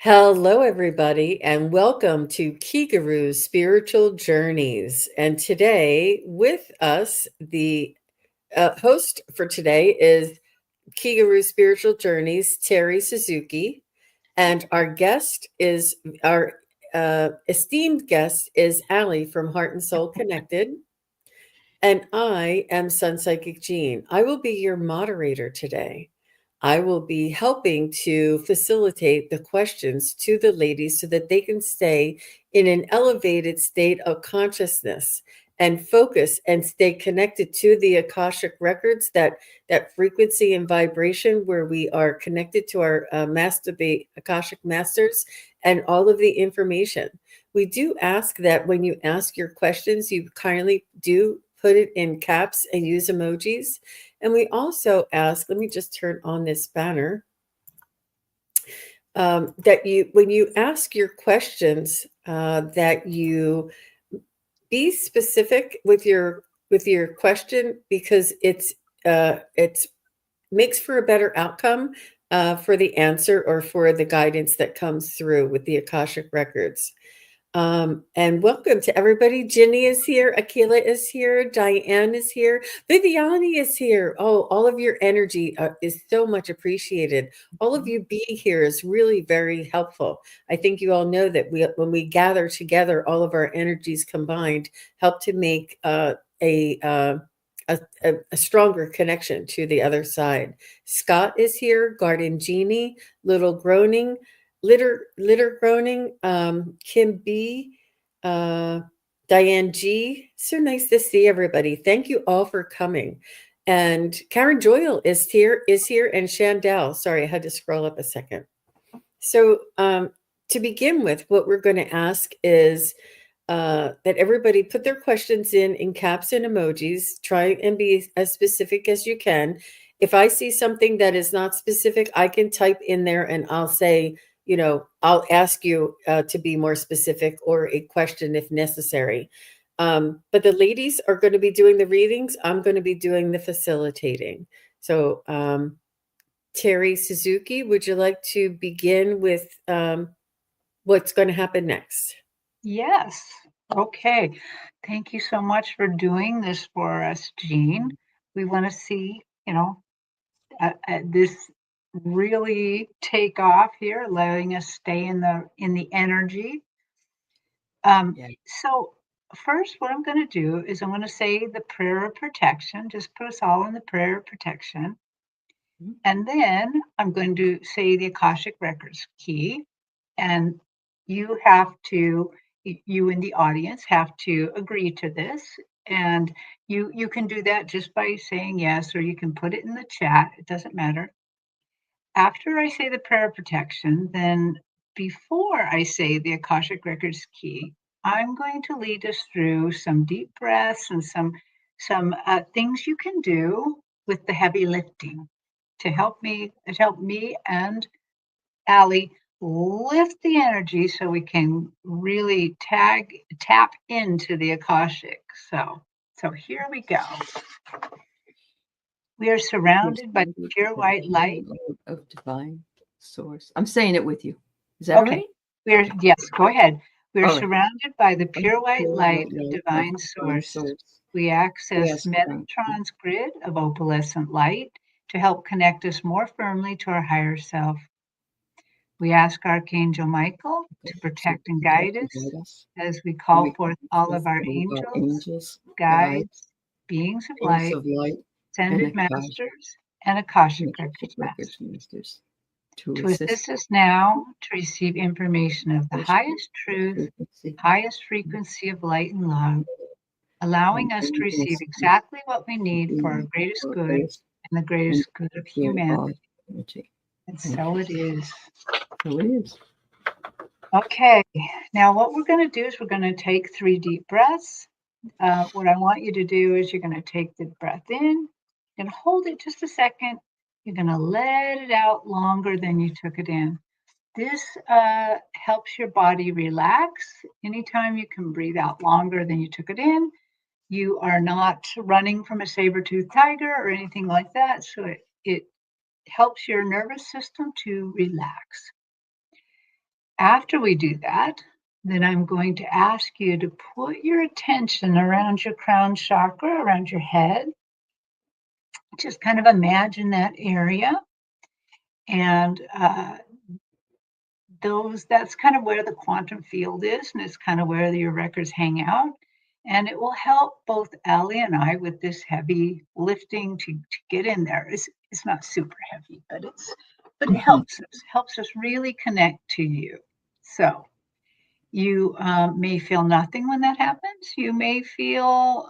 Hello, everybody, and welcome to Kigaru's Spiritual Journeys. And today, with us, the host for today is Kigaru Spiritual Journeys, Terry Suzuki, and our esteemed guest is Ali from Heart and Soul Connected, and I am Sun Psychic Jean. I will be your moderator today. I will be helping to facilitate the questions to the ladies so that they can stay in an elevated state of consciousness and focus and stay connected to the Akashic records, that frequency and vibration where we are connected to our the Akashic masters and all of the information. We do ask that when you ask your questions, you kindly do put it in caps and use emojis. And we also ask, let me just turn on this banner, that when you ask your questions, that you be specific with your question, because it's makes for a better outcome for the answer or for the guidance that comes through with the Akashic records. And welcome to everybody. Ginny is here. Akila is here. Diane is here. Viviani is here. Oh, all of your energy is so much appreciated. All of you being here is really very helpful. I think you all know that when we gather together, all of our energies combined help to make a stronger connection to the other side. Scott is here. Garden Genie, Little Groaning, Litter Groaning, Kim B, Diane G. So nice to see everybody. Thank you all for coming. And Karen Joyle is here, and Shandell. Sorry, I had to scroll up a second. So to begin with, what we're going to ask is that everybody put their questions in caps and emojis. Try and be as specific as you can. If I see something that is not specific, I can type in there and I'll say, I'll ask you to be more specific, or a question if necessary. But the ladies are going to be doing the readings. I'm going to be doing the facilitating. So, Terry Suzuki, would you like to begin with what's going to happen next? Yes. Okay. Thank you so much for doing this for us, Jean. We want to see, this really take off here, letting us stay in the energy. Yeah. So first, what I'm going to do is I'm going to say the prayer of protection. Just put us all in the prayer of protection. Mhm. And then I'm going to say the Akashic Records key, and you have to, you in the audience have to agree to this. And you can do that just by saying yes, or you can put it in the chat. It doesn't matter. After I say the prayer of protection, then before I say the Akashic Records key, I'm going to lead us through some deep breaths and some things you can do with the heavy lifting to help me and Allie lift the energy so we can really tap into the Akashic. So here we go. We are surrounded by the pure white light. Of divine source. I'm saying it with you. Is that all Okay. right? Yes, go ahead. We're All right. surrounded by the pure white Pure light white of light of divine divine source. source. We access Yes. Metatron's grid of opalescent light to help connect us more firmly to our higher self. We ask Archangel Michael to protect and guide us as we call forth all of our angels, guides, beings of beings light, of light, and ascended masters, and Akashic Records records masters masters to to assist assist us now to receive information of the highest truth, frequency highest frequency of light and love, allowing and us to bringing receive us exactly what we need for our to greatest our good greatest and the and greatest good of good humanity. of energy. And so it is. So it is. Okay, now what we're going to do is we're going to take 3 deep breaths. What I want you to do is you're going to take the breath in, and hold it just a second. You're going to let it out longer than you took it in. This helps your body relax. Anytime you can breathe out longer than you took it in, you are not running from a saber-toothed tiger or anything like that. So it helps your nervous system to relax. After we do that, then I'm going to ask you to put your attention around your crown chakra, around your head. Just kind of imagine that area. And that's kind of where the quantum field is, and it's kind of where your records hang out. And it will help both Allie and I with this heavy lifting to get in there. It's not super heavy, but it helps us really connect to you. So you may feel nothing when that happens. You may feel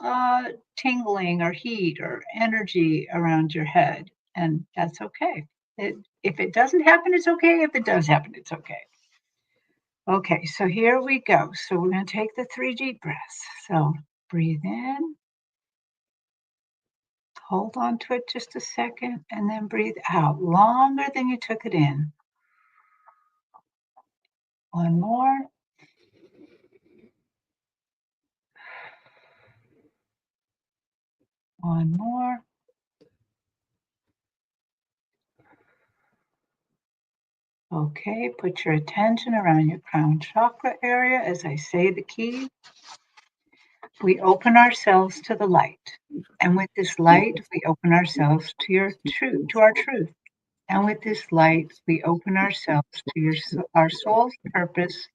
tingling or heat or energy around your head, and that's okay. If it doesn't happen, it's okay. If it does happen, it's okay. Okay, so here we go. So we're going to take the 3 deep breaths. So breathe in, hold on to it just a second, and then breathe out longer than you took it in. One more. One more. Okay, put your attention around your crown chakra area. As I say the key, we open ourselves to the light. And with this light, we open ourselves to our truth. And with this light, we open ourselves to our soul's purpose.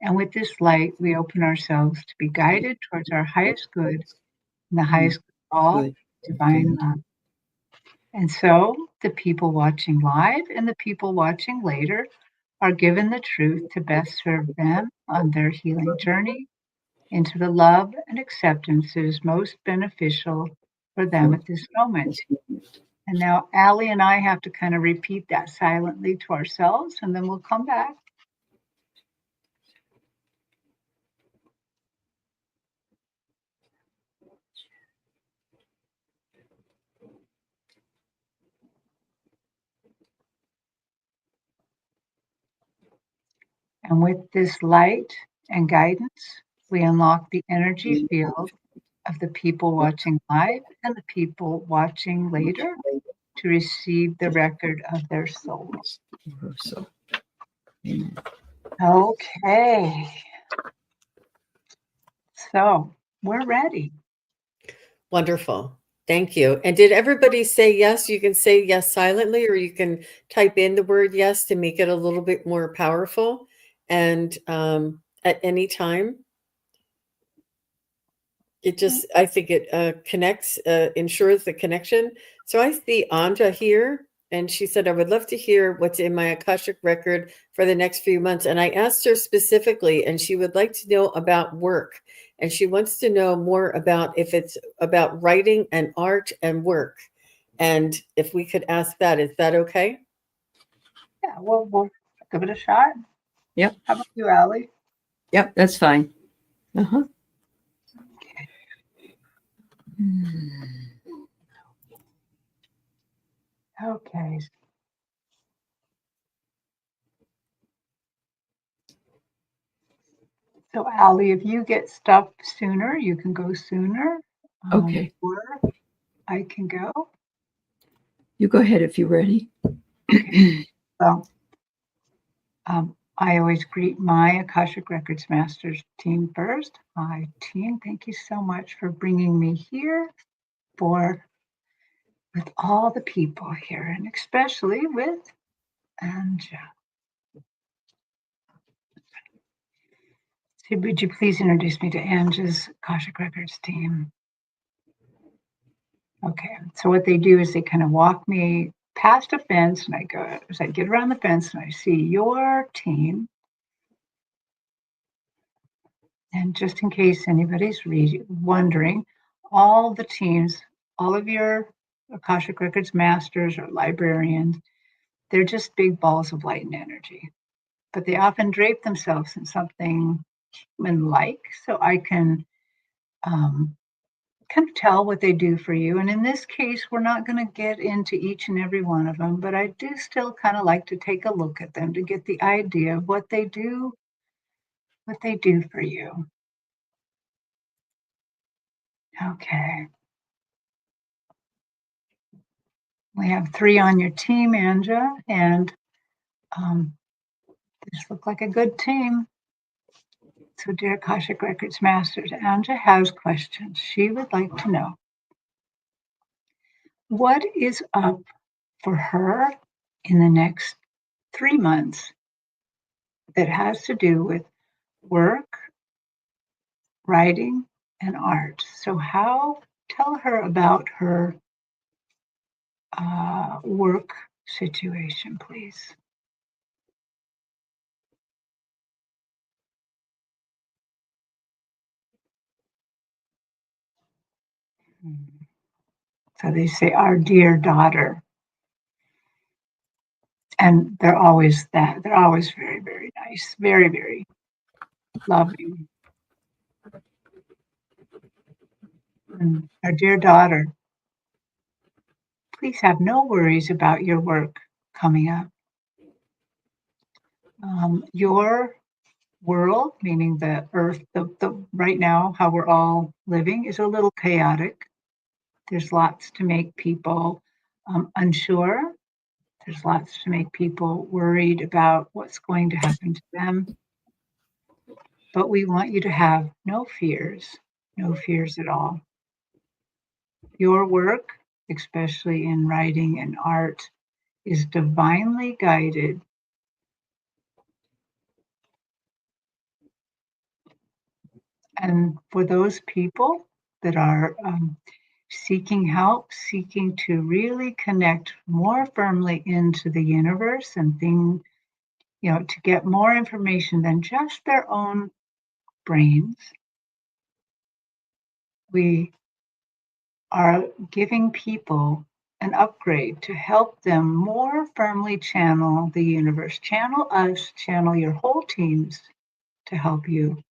And with this light, we open ourselves to be guided towards our highest good and the highest good of all, divine love. And so the people watching live and the people watching later are given the truth to best serve them on their healing journey into the love and acceptance that is most beneficial for them at this moment. And now Allie and I have to kind of repeat that silently to ourselves, and then we'll come back. And with this light and guidance, we unlock the energy field of the people watching live and the people watching later to receive the record of their souls. Okay. So we're ready. Wonderful. Thank you. And did everybody say yes? You can say yes silently, or you can type in the word yes to make it a little bit more powerful. And at any time, it just, I think it connects, ensures the connection. So I see Anja here, and she said, I would love to hear what's in my Akashic record for the next few months. And I asked her specifically, and she would like to know about work. And she wants to know more about if it's about writing and art and work. And if we could ask that, is that okay? Yeah, we'll give it a shot. Yep. How about you, Allie? Yep, that's fine. Uh-huh. Okay. So, Allie, if you get stuff sooner, you can go sooner. Okay. Or I can go. You go ahead if you're ready. Okay. Well, I always greet my Akashic Records Masters team first. Hi, team. Thank you so much for bringing me here with all the people here, and especially with Anja. So would you please introduce me to Anja's Akashic Records team? Okay, so what they do is they kind of walk me past a fence, and as I get around the fence, and I see your team. And just in case anybody's wondering, all the teams, all of your Akashic Records masters or librarians, they're just big balls of light and energy. But they often drape themselves in something human-like, so I can kind of tell what they do for you. And in this case, we're not going to get into each and every one of them, but I do still kind of like to take a look at them to get the idea of what they do for you. Okay. We have 3 on your team, Anja, and This looked like a good team. So, dear Akashic Records Masters, Anja has questions. She would like to know what is up for her in the next 3 months that has to do with work, writing, and art. So, tell her about her work situation, please. So they say, our dear daughter. And they're always that. They're always very, very nice, very, very loving. And our dear daughter, please have no worries about your work coming up. Your world, meaning the earth, the right now, how we're all living, is a little chaotic. There's lots to make people unsure. There's lots to make people worried about what's going to happen to them. But we want you to have no fears at all. Your work, especially in writing and art, is divinely guided. And for those people that are seeking help, seeking to really connect more firmly into the universe and to get more information than just their own brains, we are giving people an upgrade to help them more firmly channel the universe, channel us, channel your whole teams to help you.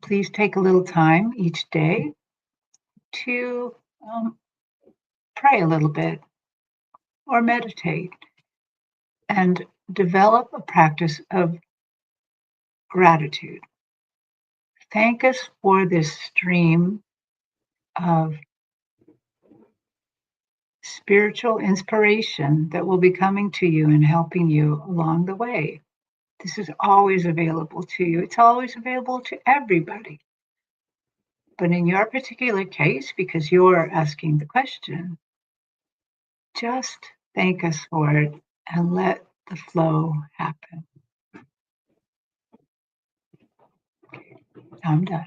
Please take a little time each day to pray a little bit or meditate and develop a practice of gratitude. Thank us for this stream of spiritual inspiration that will be coming to you and helping you along the way. This is always available to you. It's always available to everybody. But in your particular case, because you're asking the question, just thank us for it and let the flow happen. I'm done.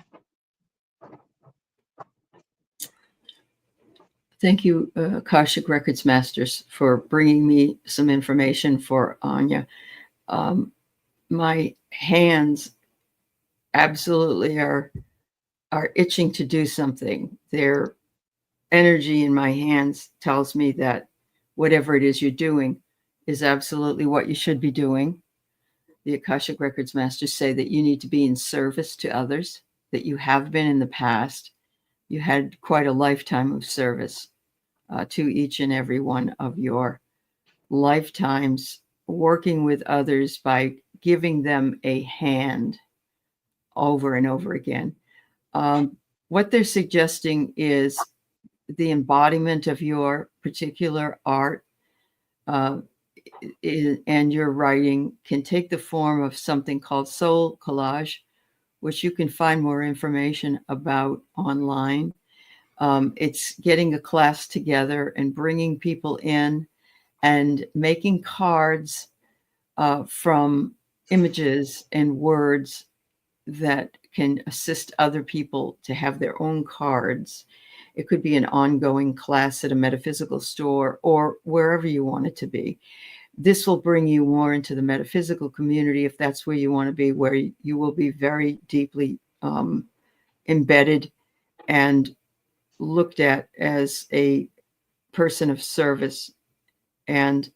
Thank you, Akashic Records Masters, for bringing me some information for Anya. My hands absolutely are itching to do something. Their energy in my hands tells me that whatever it is you're doing is absolutely what you should be doing. The Akashic Records Masters say that you need to be in service to others, that you have been in the past. You had quite a lifetime of service to each and every one of your lifetimes, working with others by giving them a hand over and over again. What they're suggesting is the embodiment of your particular art and your writing can take the form of something called soul collage, which you can find more information about online. It's getting a class together and bringing people in and making cards from images and words that can assist other people to have their own cards. It could be an ongoing class at a metaphysical store or wherever you want it to be. This will bring you more into the metaphysical community if that's where you want to be, where you will be very deeply embedded and looked at as a person of service and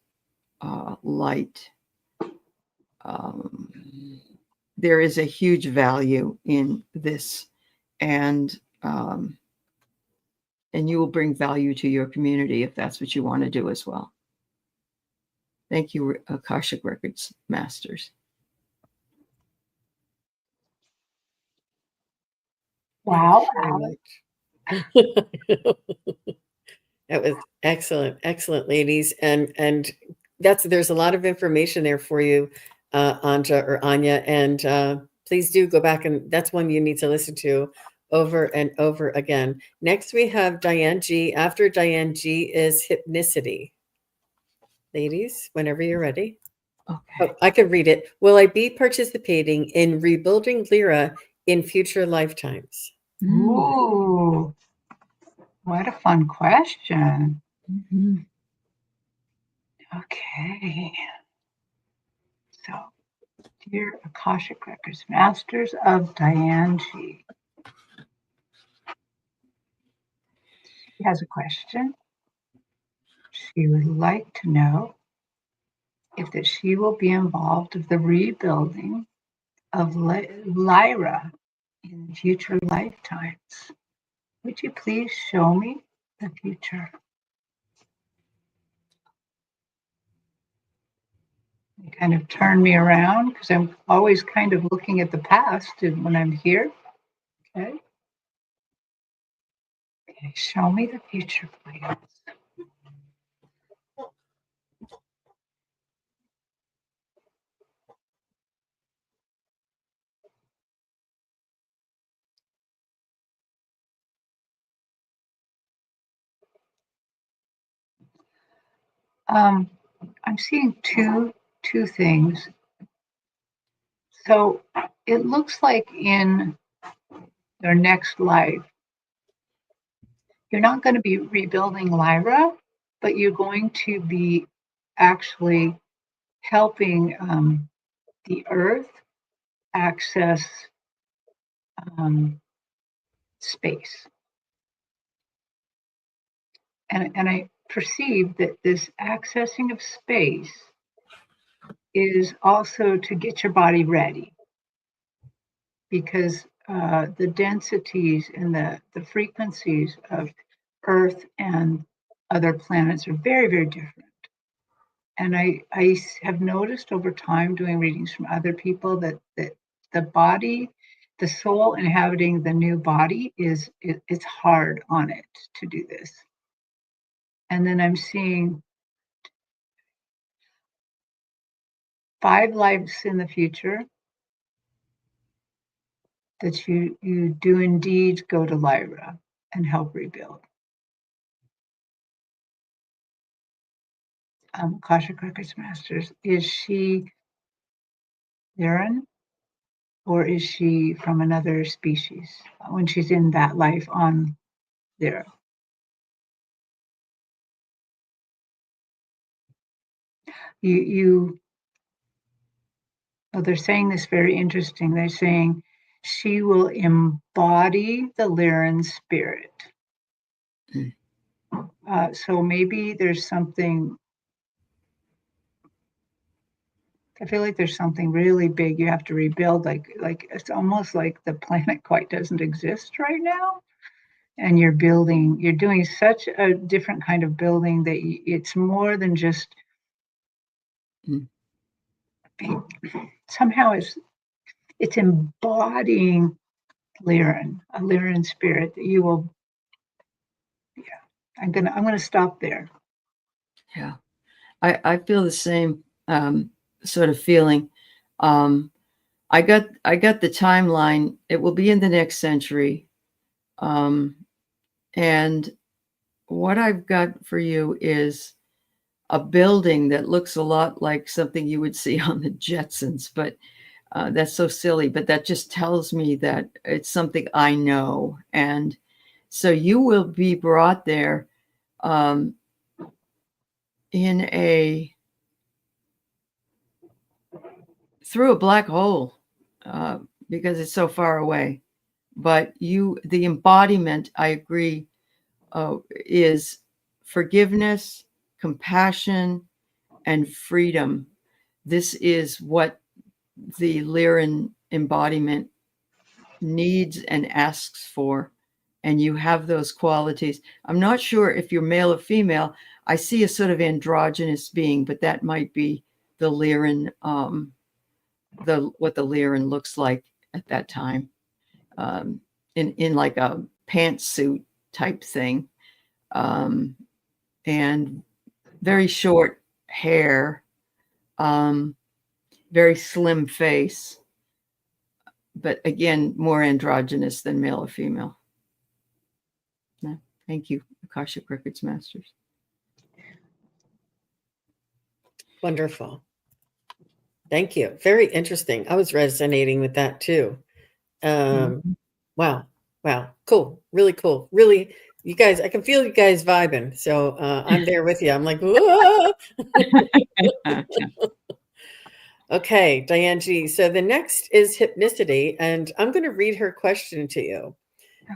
light. There is a huge value in this, and you will bring value to your community if that's what you want to do as well. Thank you, Akashic Records Masters. Wow. That was excellent, excellent, ladies. And there's a lot of information there for you, Anja or Anya, and please do go back, and that's one you need to listen to over and over again. Next, we have Diane G. After Diane G is Hypnicity. Ladies, whenever you're ready. Okay. Oh, I can read it. Will I be participating in rebuilding Lyra in future lifetimes? Ooh, what a fun question. Mm-hmm. Okay. So, dear Akashic Records, Masters of Diane G. She has a question. She would like to know if that she will be involved with the rebuilding of Lyra in future lifetimes. Would you please show me the future? You kind of turn me around because I'm always kind of looking at the past when I'm here. Okay. Okay, show me the future, please. I'm seeing two things. So it looks like in your next life, you're not going to be rebuilding Lyra, but you're going to be actually helping the earth access space. And I perceive that this accessing of space is also to get your body ready because the densities and the frequencies of Earth and other planets are very, very different. And I have noticed over time doing readings from other people that the body, the soul inhabiting the new body it's hard on it to do this. And then I'm seeing 5 lives in the future that you do indeed go to Lyra and help rebuild. Akashic Records Masters, is she Lyran or is she from another species when she's in that life on Lyra? Well, they're saying this very interesting. They're saying she will embody the Lyran spirit. So maybe there's something. I feel like there's something really big you have to rebuild. Like it's almost like the planet quite doesn't exist right now, and you're doing such a different kind of building that it's more than just. Somehow it's embodying Lyran, a Lyran spirit that you will. Yeah, I'm gonna stop there. Yeah, I feel the same sort of feeling. I got the timeline. It will be in the next century, and what I've got for you is a building that looks a lot like something you would see on the Jetsons, but that's so silly. But that just tells me that it's something I know, and so you will be brought there through a black hole because it's so far away. But the embodiment, I agree, is forgiveness, compassion, and freedom. This is what the Lyran embodiment needs and asks for. And you have those qualities. I'm not sure if you're male or female. I see a sort of androgynous being, but that might be the Lyran, what the Lyran looks like at that time, in like a pantsuit type thing, and very short hair, very slim face, but again, more androgynous than male or female. No, thank you, Akashic Records Masters. Wonderful. Thank you. Very interesting. I was resonating with that too. Wow. Wow. Cool. Really cool. Really, you guys, I can feel you guys vibing. So I'm there with you. I'm like, whoa. Okay, Diane G. So the next is hypnicity, and I'm going to read her question to you.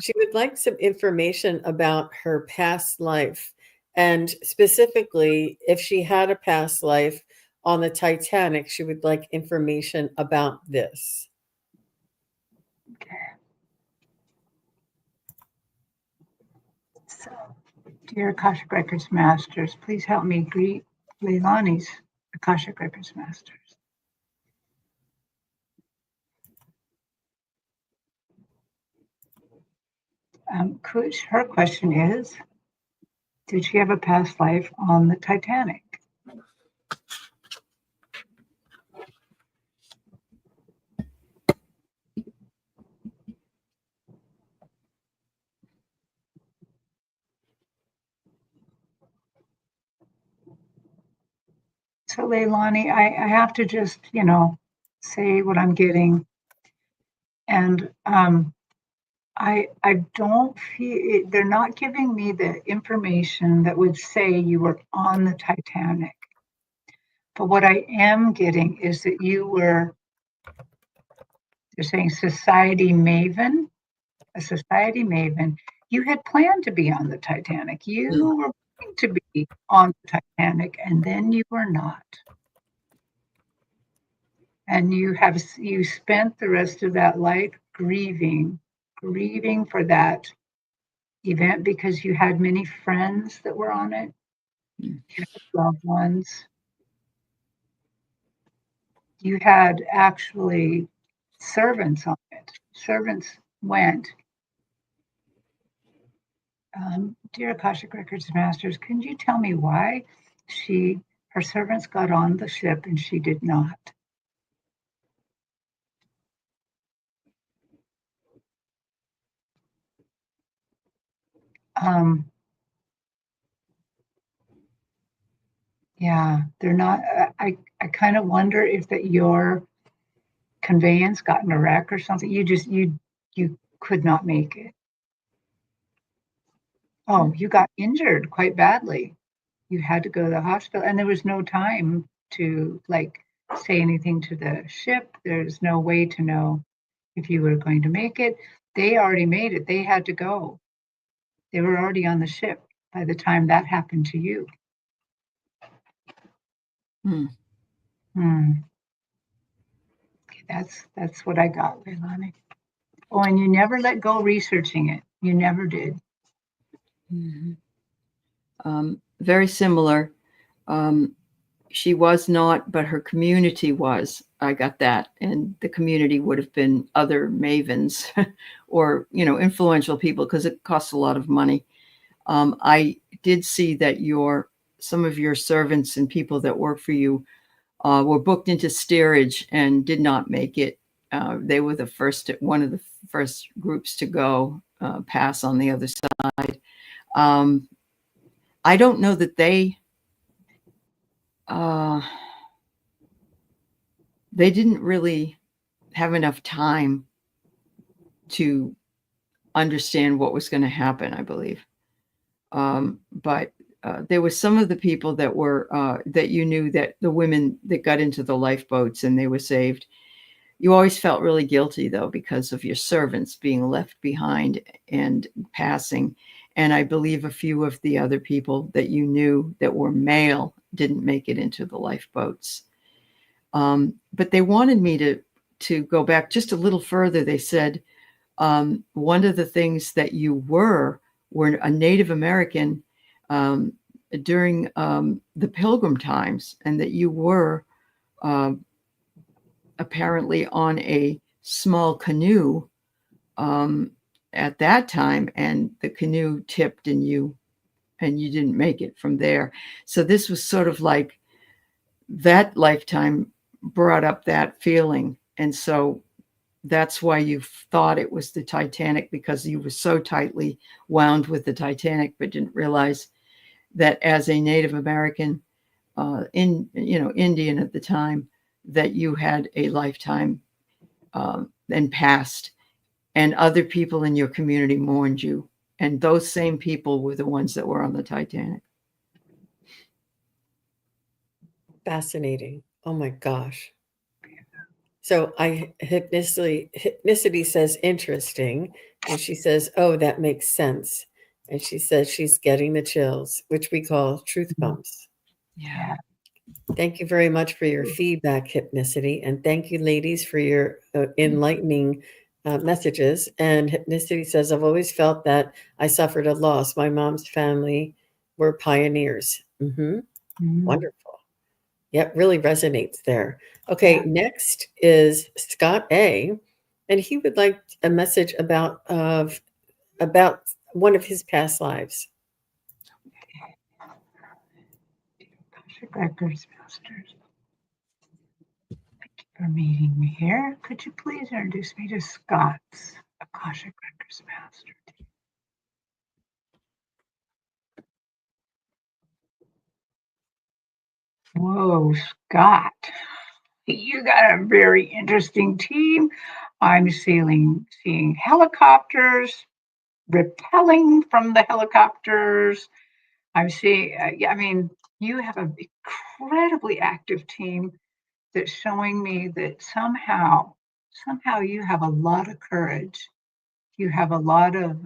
She would like some information about her past life, and specifically, if she had a past life on the Titanic, she would like information about this. Okay. So, dear Akashic Records Masters, please help me greet Leilani's Akashic Records Masters. Her question is, did she have a past life on the Titanic? So Leilani, I have to just, say what I'm getting. And I don't feel, they're not giving me the information that would say you were on the Titanic. But what I am getting is that you were, they're saying society maven, a society maven. You had planned to be on the Titanic. You were going to be on the Titanic, and then you were not. And you spent the rest of that life grieving for that event because you had many friends that were on it, you had loved ones. You had actually servants on it. Servants went. Dear Akashic Records Masters, can you tell me why her servants got on the ship and she did not? Yeah, they're not. I kind of wonder if that your conveyance got in a wreck or something. You could not make it. Oh, you got injured quite badly. You had to go to the hospital, and there was no time to say anything to the ship. There's no way to know if you were going to make it. They already made it. They had to go. They were already on the ship by the time that happened to you. Okay, that's what I got, Leilani. Oh, and you never let go researching it. You never did. Very similar. She was not, but her community was. I got that. And the community would have been other mavens or, influential people because it costs a lot of money. I did see that some of your servants and people that work for you were booked into steerage and did not make it. They were one of the first groups to go pass on the other side. I don't know that they didn't really have enough time to understand what was going to happen, I believe. But there were some of the people that were that you knew, that the women that got into the lifeboats and they were saved. You always felt really guilty, though, because of your servants being left behind and passing. And I believe a few of the other people that you knew that were male didn't make it into the lifeboats. But they wanted me to go back just a little further. They said one of the things that you were a Native American during the Pilgrim times, and that you were apparently on a small canoe at that time, and the canoe tipped and you didn't make it from there. So this was sort of like that lifetime brought up that feeling. And so that's why you thought it was the Titanic, because you were so tightly wound with the Titanic, but didn't realize that as a Native American, Indian at the time, that you had a lifetime and passed, and other people in your community mourned you, and those same people were the ones that were on the Titanic. Fascinating. Oh my gosh. So hypnicity says interesting, and she says, "Oh, that makes sense." And she says she's getting the chills, which we call truth bumps. Yeah. Thank you very much for your feedback, Hypnicity, and thank you, ladies, for your enlightening messages. And Hypnicity says, "I've always felt that I suffered a loss. My mom's family were pioneers." Wonderful. Yep, really resonates there. Okay, Yeah. next is Scott A, and he would like a message about one of his past lives. Akashic Records Masters. Thank you for meeting me here. Could you please introduce me to Scott's Akashic Records Master? Whoa, Scott. You got a very interesting team. I'm seeing helicopters, repelling from the helicopters. I'm seeing, yeah, I mean, you have an incredibly active team that's showing me that somehow you have a lot of courage. You have a lot of,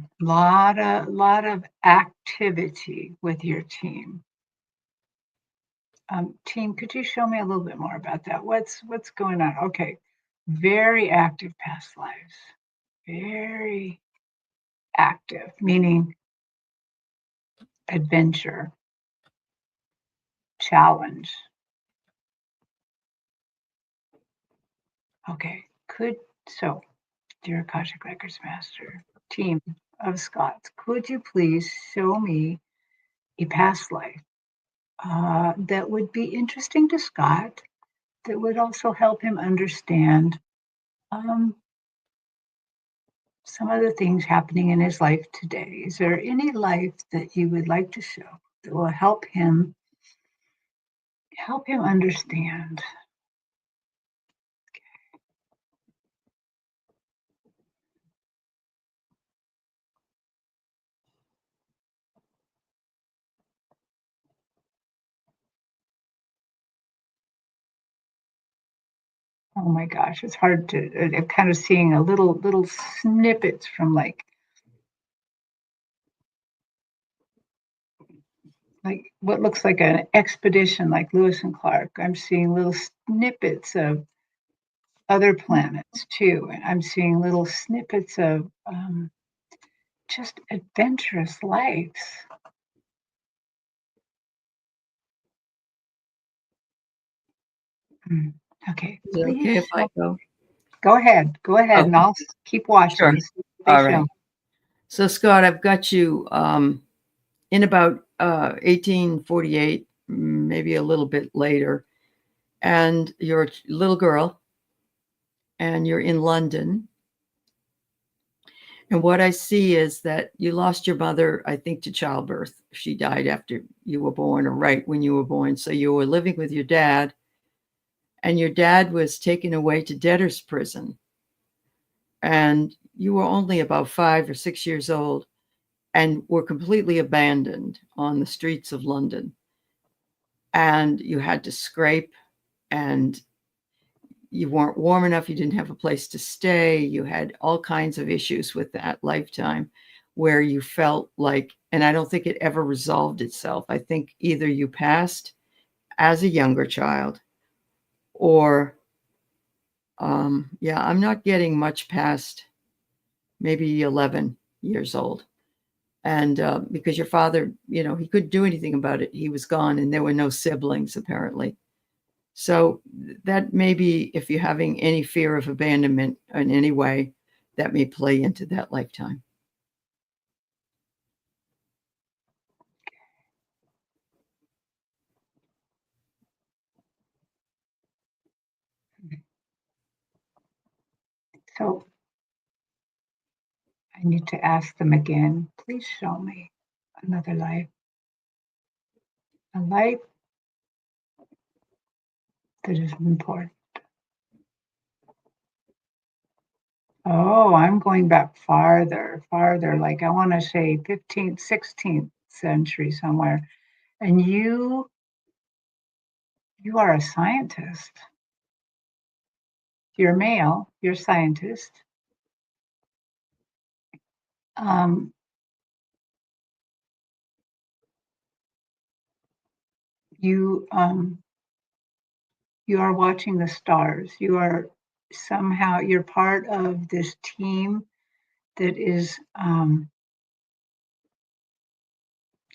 lot of activity with your team. Team, could you show me a little bit more about that? What's going on? Okay, very active past lives, very active, meaning adventure, challenge. Okay, dear Akashic Records Master, team of Scots, could you please show me a past life that would be interesting to Scott, that would also help him understand um, some of the things happening in his life today. Is there any life that you would like to show that will help him understand? Oh my gosh, it's hard to. I'm kind of seeing a little snippets from like what looks like an expedition, like Lewis and Clark. I'm seeing little snippets of other planets too, and I'm seeing little snippets of just adventurous lives. Okay, Is it please okay if I go? go ahead. Go ahead, and Okay, I'll keep watching sure. and see what they All show. right. So, Scott, I've got you in about 1848, maybe a little bit later, and you're a little girl, and you're in London. And what I see is that you lost your mother, I think, to childbirth. She died after you were born, or right when you were born. So you were living with your dad, and your dad was taken away to debtor's prison. And you were only about 5 or 6 years old and were completely abandoned on the streets of London. And you had to scrape, and you weren't warm enough. You didn't have a place to stay. You had all kinds of issues with that lifetime where you felt like, and I don't think it ever resolved itself. I think either you passed as a younger child or, I'm not getting much past maybe 11 years old. And because your father, he couldn't do anything about it. He was gone, and there were no siblings, apparently. So that may be, if you're having any fear of abandonment in any way, that may play into that lifetime. So I need to ask them again, please show me another life. A life that is important. Oh, I'm going back farther, like I want to say 15th, 16th century somewhere. And you are a scientist. You're male, you're a scientist. Um, you you are watching the stars. You are somehow you're part of this team that is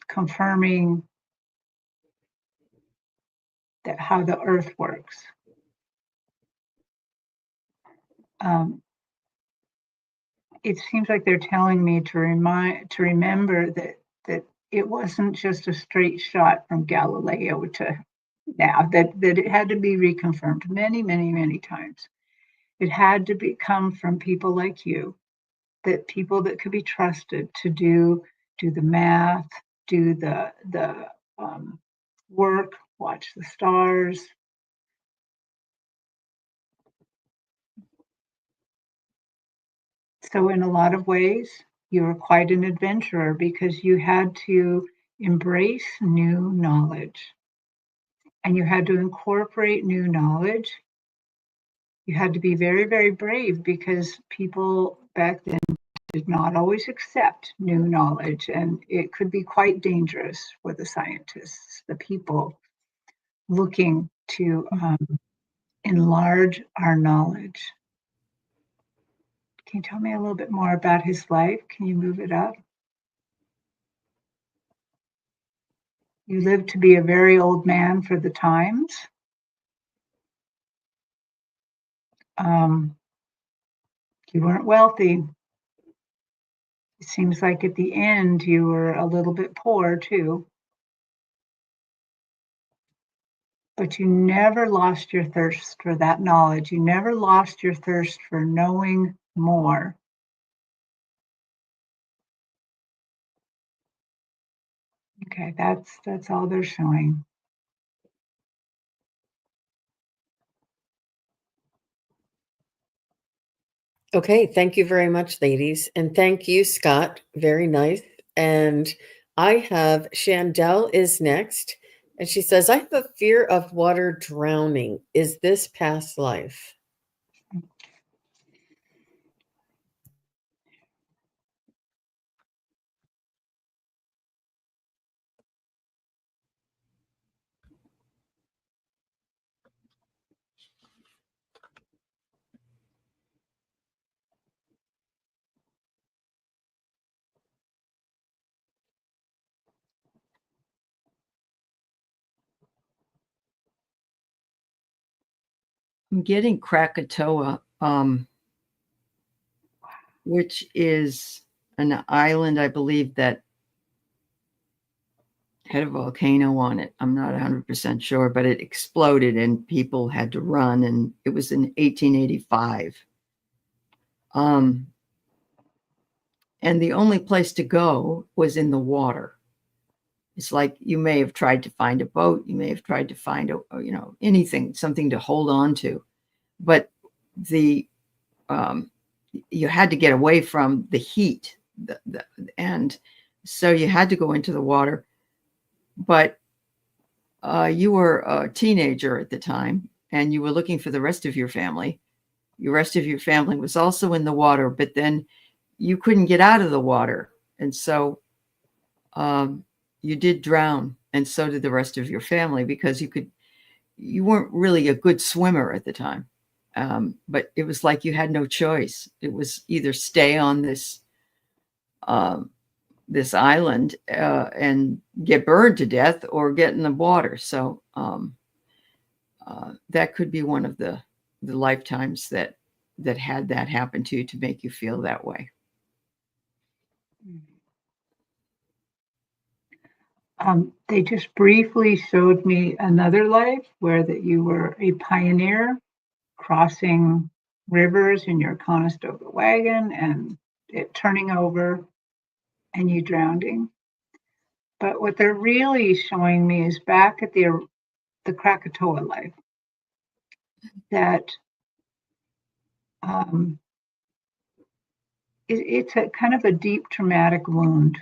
confirming that how the earth works. Um, it seems like they're telling me to remember that it wasn't just a straight shot from Galileo to now, that it had to be reconfirmed many, many, many times. It had to come from people like you, that people that could be trusted to do the math, do the work, watch the stars. So in a lot of ways, you were quite an adventurer because you had to embrace new knowledge and you had to incorporate new knowledge. You had to be very, very brave because people back then did not always accept new knowledge, and it could be quite dangerous for the scientists, the people looking to enlarge our knowledge. Can you tell me a little bit more about his life? Can you move it up? You lived to be a very old man for the times. You weren't wealthy. It seems like at the end you were a little bit poor too. But you never lost your thirst for that knowledge. You never lost your thirst for knowing more. Okay, that's all they're showing. Okay, thank you very much, ladies. And thank you, Scott. Very nice. And I have Chandel is next. And she says, I have a fear of water drowning. Is this past life? I'm getting Krakatoa, which is an island, I believe, that had a volcano on it. I'm not 100% sure, but it exploded and people had to run, and it was in 1885. And the only place to go was in the water. It's like you may have tried to find a boat, you may have tried to find anything, something to hold on to, but the you had to get away from the heat, and so you had to go into the water. But you were a teenager at the time, and you were looking for the rest of your family. The rest of your family was also in the water, but then you couldn't get out of the water, and so you did drown, and so did the rest of your family because you weren't really a good swimmer at the time. But it was like you had no choice. It was either stay on this island and get burned to death or get in the water. So that could be one of the lifetimes that had that happen to you to make you feel that way. They just briefly showed me another life where that you were a pioneer crossing rivers in your Conestoga wagon and it turning over and you drowning. But what they're really showing me is back at the Krakatoa life, that um, it's a kind of a deep traumatic wound.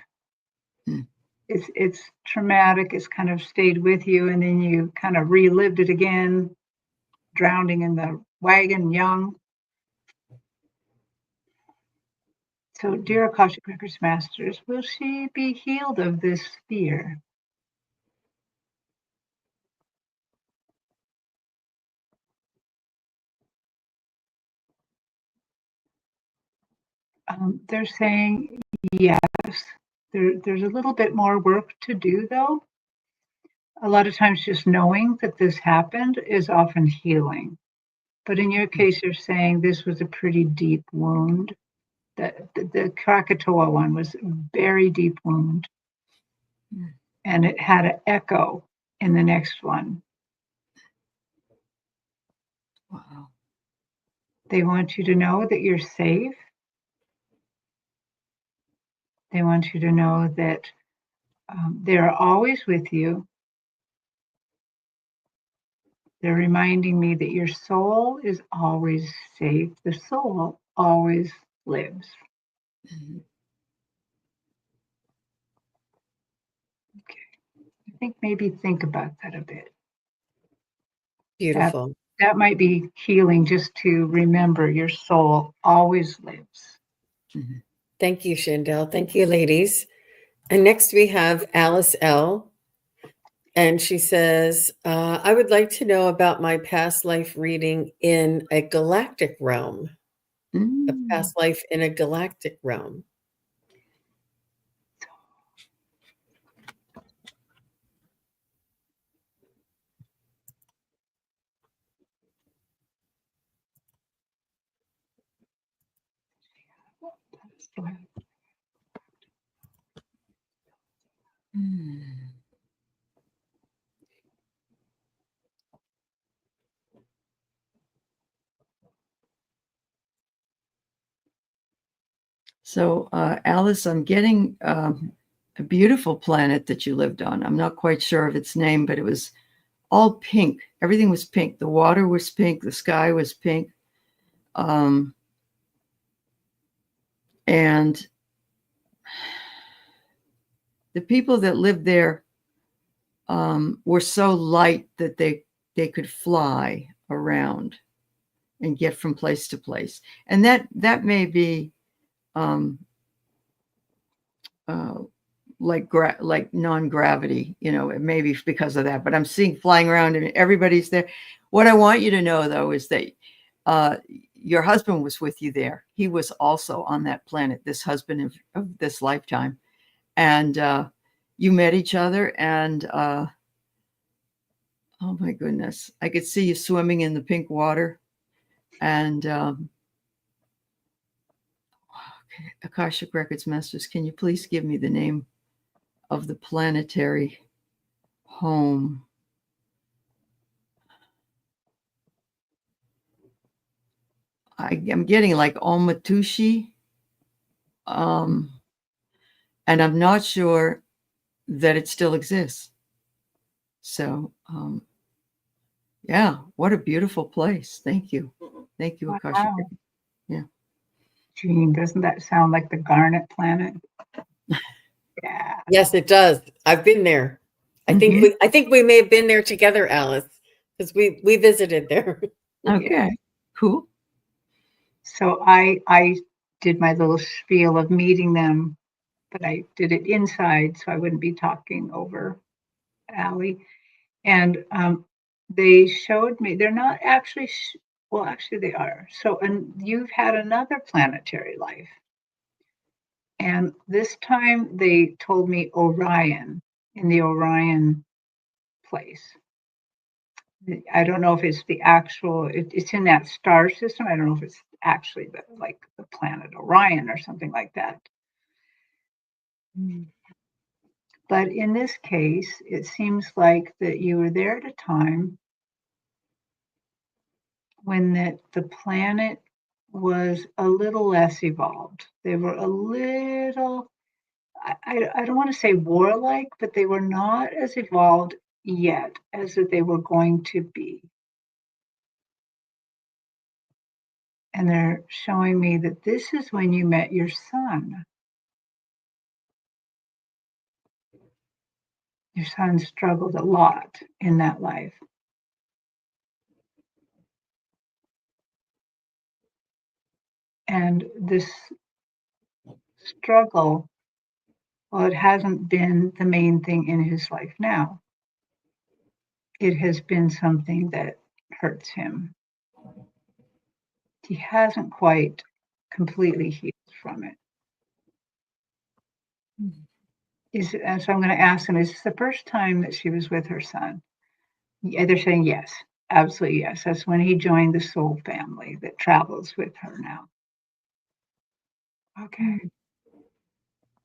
Mm. It's traumatic. It's kind of stayed with you, and then you kind of relived it again, drowning in the wagon young. So, dear Akashic Records Masters, will she be healed of this fear? They're saying yes. There's a little bit more work to do, though. A lot of times, just knowing that this happened is often healing. But in your case, you're saying this was a pretty deep wound. The Krakatoa one was a very deep wound, and it had an echo in the next one. Wow. They want you to know that you're safe. They want you to know that they're always with you. They're reminding me that your soul is always safe. The soul always lives. Mhm. Okay. I think maybe think about that a bit. That, Beautiful. that might be healing, just to remember your soul always lives. Mhm. Thank you, Shandell. Thank you, ladies. And next we have Alice L. And she says, I would like to know about my past life reading in a galactic realm, a Mm. past life in a galactic realm. Mm. So, Alice, I'm getting a beautiful planet that you lived on. I'm not quite sure of its name, but it was all pink. Everything was pink. The water was pink. The sky was pink. And the people that lived there were so light that they could fly around and get from place to place. And that may be um, uh, like non-gravity, it may be because of that, but I'm seeing flying around and everybody's there. What I want you to know, though, is that your husband was with you there. He was also on that planet, this husband of this lifetime, and you met each other, and oh my goodness, I could see you swimming in the pink water. And Akashic Records Masters, can you please give me the name of the planetary home? I'm getting like Omatushi, and I'm not sure that it still exists. So, yeah, what a beautiful place. Thank you. Thank you, Akashic. Wow. Yeah. Gene, doesn't that sound like the Garnet Planet? Yeah. Yes, it does. I've been there. Mhm. I think we may have been there together, Alice, because we visited there. Okay, cool. So I did my little spiel of meeting them, but I did it inside, so I wouldn't be talking over Allie. And they showed me they're not actually. Well, actually, they are. So, and you've had another planetary life, and this time they told me Orion, in the Orion place. I don't know if it's the actual. It's in that star system. I don't know if it's actually like the planet Orion or something like that. But in this case, it seems like that you were there at a time when the planet was a little less evolved. They were a little, I don't want to say warlike, but they were not as evolved yet as that they were going to be. And they're showing me that this is when you met your son. Your son struggled a lot in that life. And this struggle, well, it hasn't been the main thing in his life now. It has been something that hurts him. He hasn't quite completely healed from it. And so I'm going to ask them, is this the first time that she was with her son? Yeah, they're saying yes, absolutely yes. That's when he joined the soul family that travels with her now. Okay.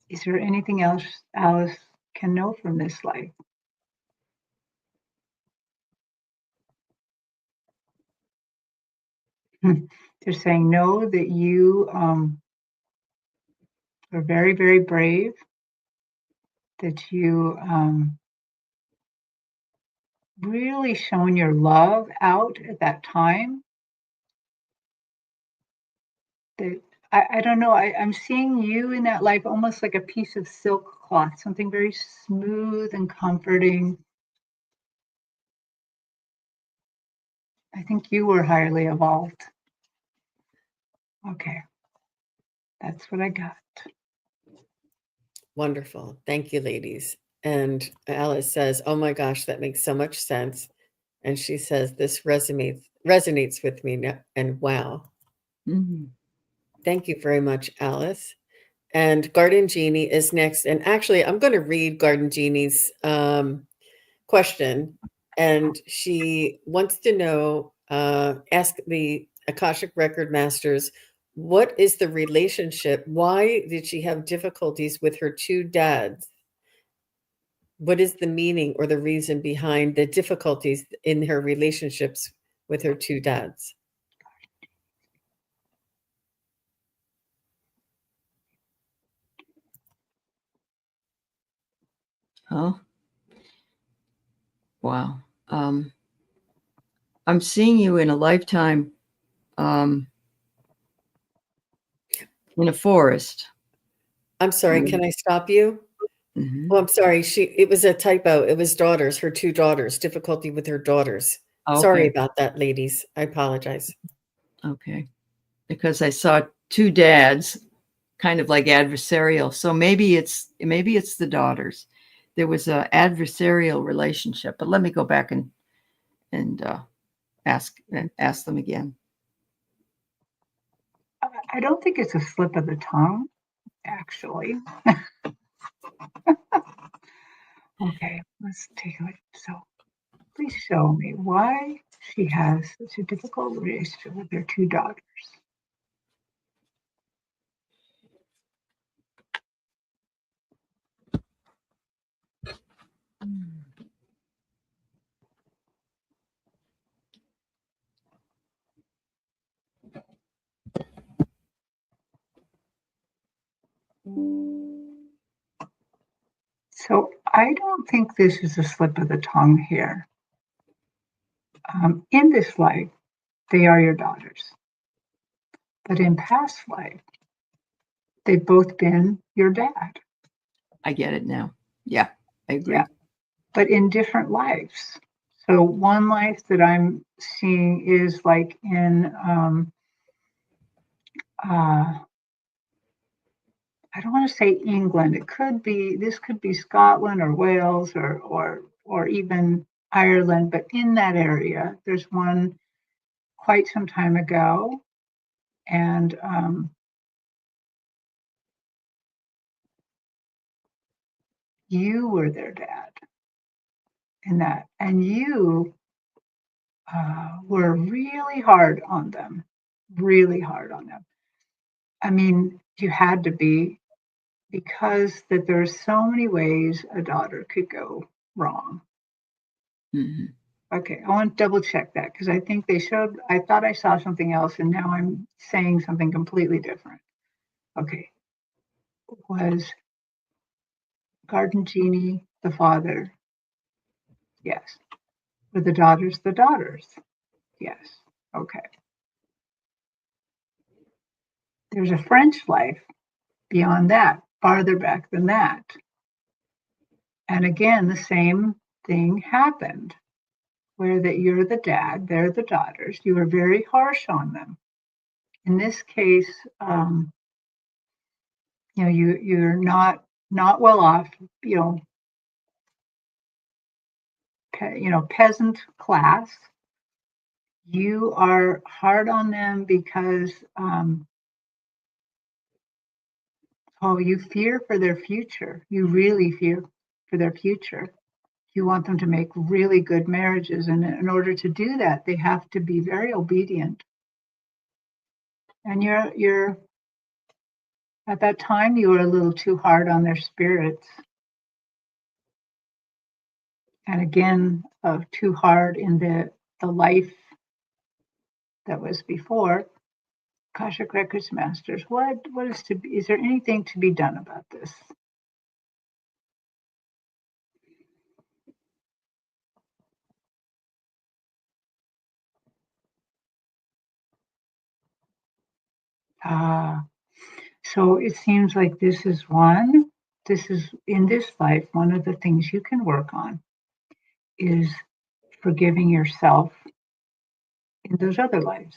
Is there anything else Alice can know from this life? They're saying no, that you are very, very brave, that you really shown your love out at that time. That I don't know, I'm seeing you in that life almost like a piece of silk cloth, something very smooth and comforting. I think you were highly evolved. Okay, that's what I got. Wonderful. Thank you, ladies. And Alice says, "Oh my gosh, that makes so much sense." And she says, "This resonates with me now." And wow. Mm-hmm. Thank you very much, Alice. And Garden Genie is next. And actually, I'm going to read Garden Genie's question. And she wants to know, ask the Akashic Record Masters, what is the relationship? Why did she have difficulties with her two dads? What is the meaning or the reason behind the difficulties in her relationships with her two dads? Oh, wow. I'm seeing you in a lifetime in a forest. I'm sorry, can I stop you? Mm-hmm. Oh, I'm sorry. It was a typo. It was daughters, her two daughters, difficulty with her daughters. Sorry Okay. about that, ladies. I apologize. Okay. Because I saw two dads kind of like adversarial. So maybe it's the daughters. There was a adversarial relationship, but let me go back and ask them again. I don't think it's a slip of the tongue, actually. Okay, let's take a look. So please show me why she has such a difficult relationship with her two daughters. So I don't think this is a slip of the tongue here. In this life, they are your daughters. But in past life, they've both been your dad. I get it now. Yeah, I agree. Yeah, but in different lives. So one life that I'm seeing is like in I don't want to say England. It could be this could be Scotland or Wales or even Ireland, but in that area, there's one quite some time ago, and you were their dad in that, and you were really hard on them, really hard on them. I mean, you had to be because that there's so many ways a daughter could go wrong. Mm-hmm. Okay, I want to double check that because I think they showed, I thought I saw something else and now I'm saying something completely different. Okay, was Garden Genie the father? Yes. Were the daughters the daughters? Yes. Okay. There's a French life beyond that, farther back than that. And again, the same thing happened where that you're the dad, they're the daughters. You were very harsh on them. In this case, you're not well off, you know, peasant class. You are hard on them because you fear for their future. You really fear for their future. You want them to make really good marriages, and in order to do that, they have to be very obedient. And you're at that time you were a little too hard on their spirits. And again, too hard in the life that was before. Akashic Records Masters, what is to be, is there anything to be done about this? So it seems like this is in this life, one of the things you can work on is forgiving yourself in those other lives,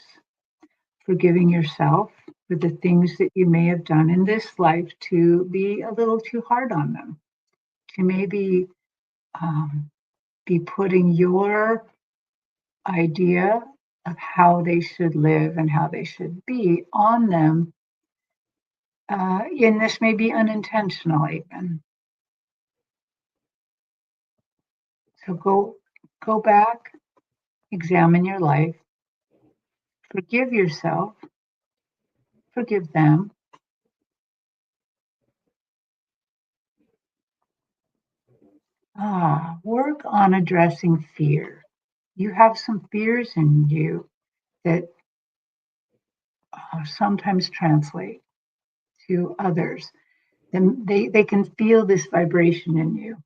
forgiving yourself for the things that you may have done in this life to be a little too hard on them, to maybe be putting your idea of how they should live and how they should be on them. And this may be unintentional even. So go back, examine your life, forgive yourself, forgive them. Work on addressing fear. You have some fears in you that sometimes translate to others. Then they can feel this vibration in you.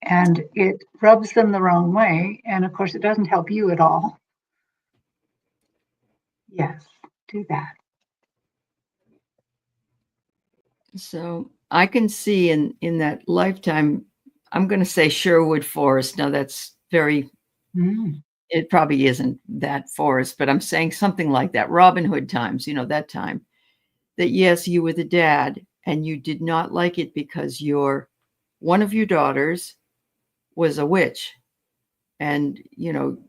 And it rubs them the wrong way. And of course, it doesn't help you at all. Yes, do that. So I can see in that lifetime, I'm going to say Sherwood Forest. Now that's very, it probably isn't that forest, but I'm saying something like that. Robin Hood times, that time. That yes, you were the dad and you did not like it because one of your daughters was a witch. And,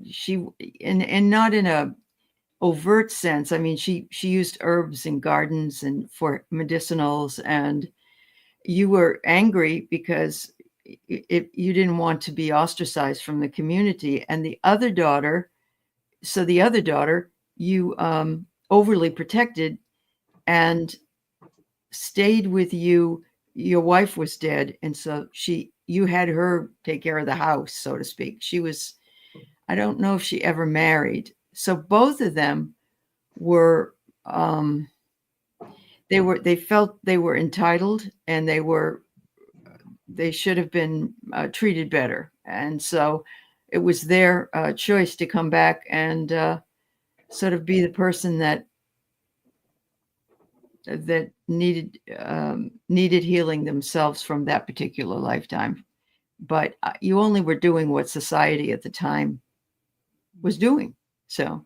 she, and not in a overt sense. I mean, she used herbs and gardens and for medicinals, and you were angry because you didn't want to be ostracized from the community. And the other daughter, you overly protected and stayed with you. Your wife was dead, and so you had her take care of the house, so to speak. I don't know if she ever married. So both of them were they felt they were entitled, and they should have been treated better. And so it was their choice to come back and sort of be the person that needed healing themselves from that particular lifetime. But you only were doing what society at the time was doing. So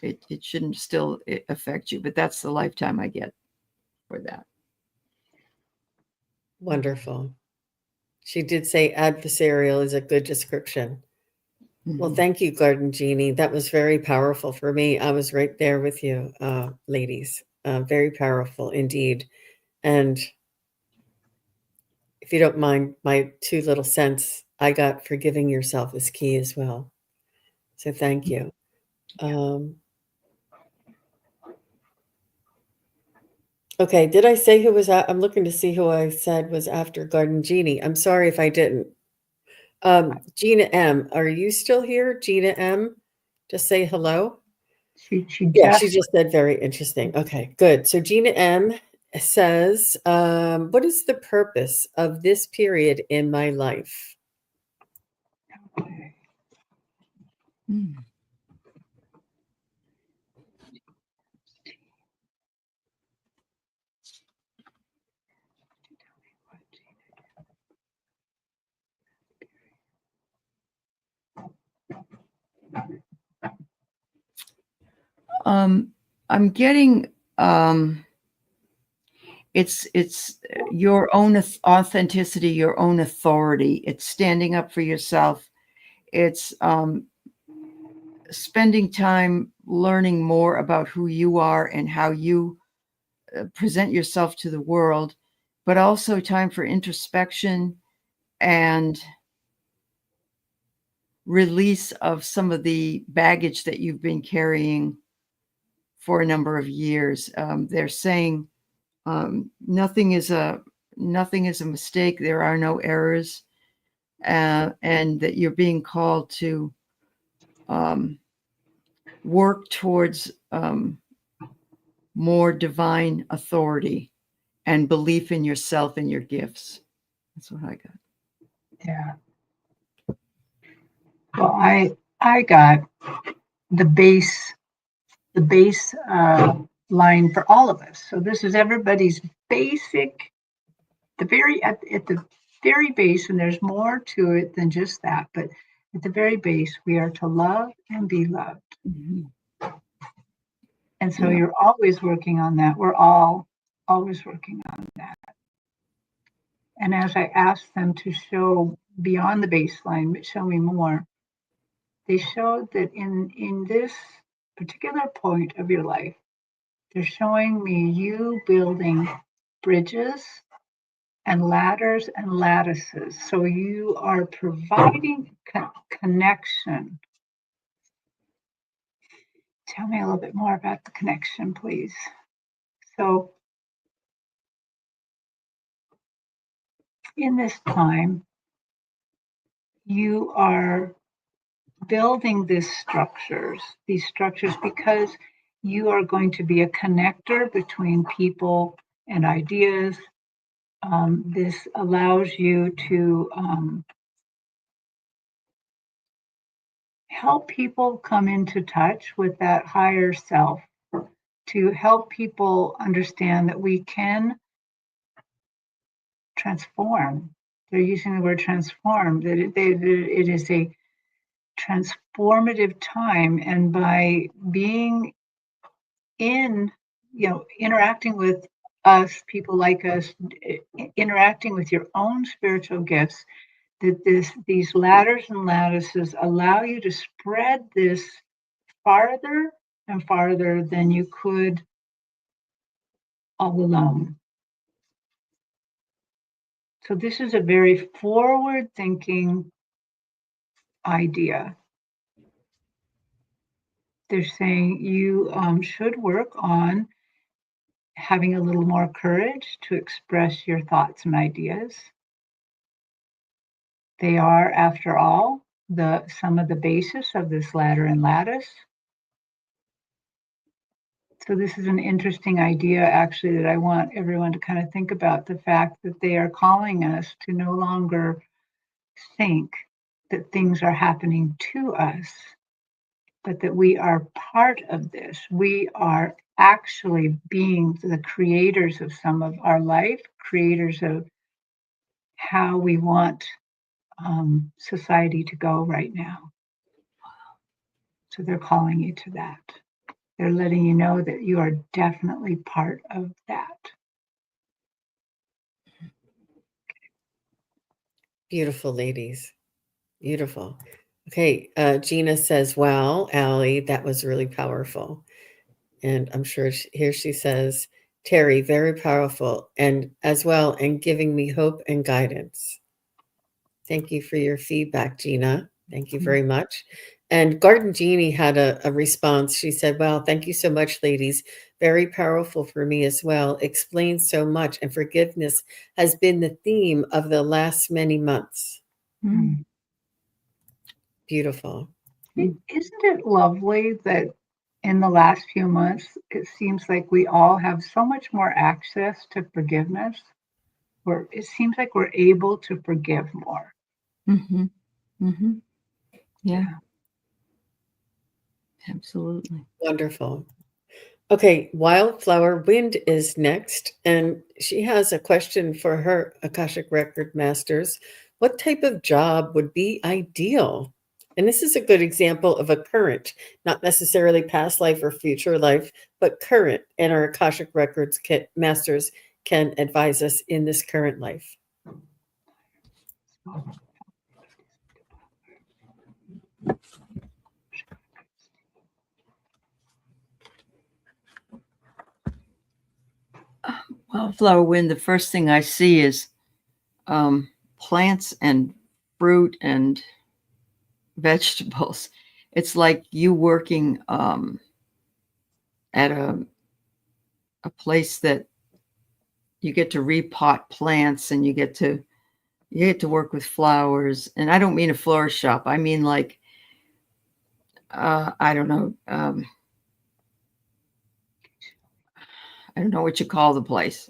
it shouldn't still affect you, but that's the lifetime I get for that. Wonderful. She did say adversarial is a good description. Well, thank you, Garden Genie. That was very powerful for me. I was right there with you, ladies. Very powerful indeed. And if you don't mind, my 2 little cents I got forgiving yourself is key as well. So thank you. Okay, did I say who was I'm looking to see who I said was after Garden Genie. I'm sorry if I didn't. Gina M, are you still here? Gina M, just say hello. She Yeah, she just just said very interesting. Okay, good. So Gina M says, what is the purpose of this period in my life? Mm. I'm getting it's your own authenticity, your own authority. It's standing up for yourself. It's spending time learning more about who you are and how you present yourself to the world, but also time for introspection and release of some of the baggage that you've been carrying for a number of years. They're saying nothing is a mistake. There are no errors, and that you're being called to work towards more divine authority and belief in yourself and your gifts. That's what I got. yeah. Well, I got the base line for all of us. So this is everybody's basic, the very at the very base, and there's more to it than just that, but at the very base, we are to love and be loved. Mm-hmm. And so Yeah. you're always working on that. We're all always working on that. And as I asked them to show beyond the baseline, but show me more, they showed that in this particular point of your life, they're showing me you building bridges and ladders and lattices. So you are providing connection. Tell me a little bit more about the connection, please. So in this time, you are building these structures because you are going to be a connector between people and ideas. This allows you to help people come into touch with that higher self, to help people understand that we can transform. They're using the word transform, that it is a transformative time. And by being in, interacting with us, people like us, interacting with your own spiritual gifts, that these ladders and lattices allow you to spread this farther and farther than you could all alone. So this is a very forward thinking idea. They're saying you should work on having a little more courage to express your thoughts and ideas. They are, after all, some of the basis of this ladder and lattice. So this is an interesting idea, actually, that I want everyone to kind of think about, the fact that they are calling us to no longer think that things are happening to us, but that we are part of this. We are actually being the creators of some of our life, creators of how we want society to go right now. So they're calling you to that. They're letting you know that you are definitely part of that. Beautiful ladies. Beautiful. Okay, Gina says, wow, Allie, that was really powerful. And I'm sure here she says, Terry, very powerful, and as well, and giving me hope and guidance. Thank you for your feedback, Gina. Thank you very much. And Garden Jeannie had a response. She said, wow, thank you so much, ladies. Very powerful for me as well. Explains so much. And forgiveness has been the theme of the last many months. Mm. Beautiful. Isn't it lovely that in the last few months, it seems like we all have so much more access to forgiveness, where it seems like we're able to forgive more. Mm-hmm. Mm-hmm. Yeah, Yeah. absolutely. Wonderful. Okay, Wildflower Wind is next, and she has a question for her Akashic Record Masters. What type of job would be ideal? And this is a good example of a current, not necessarily past life or future life, but current. And our Akashic Records Masters can advise us in this current life. Wildflower Wind, the first thing I see is plants and fruit and vegetables. It's like you working at a place that you get to repot plants and you get to work with flowers. And I don't mean a florist shop. I mean like I don't know. I don't know what you call the place,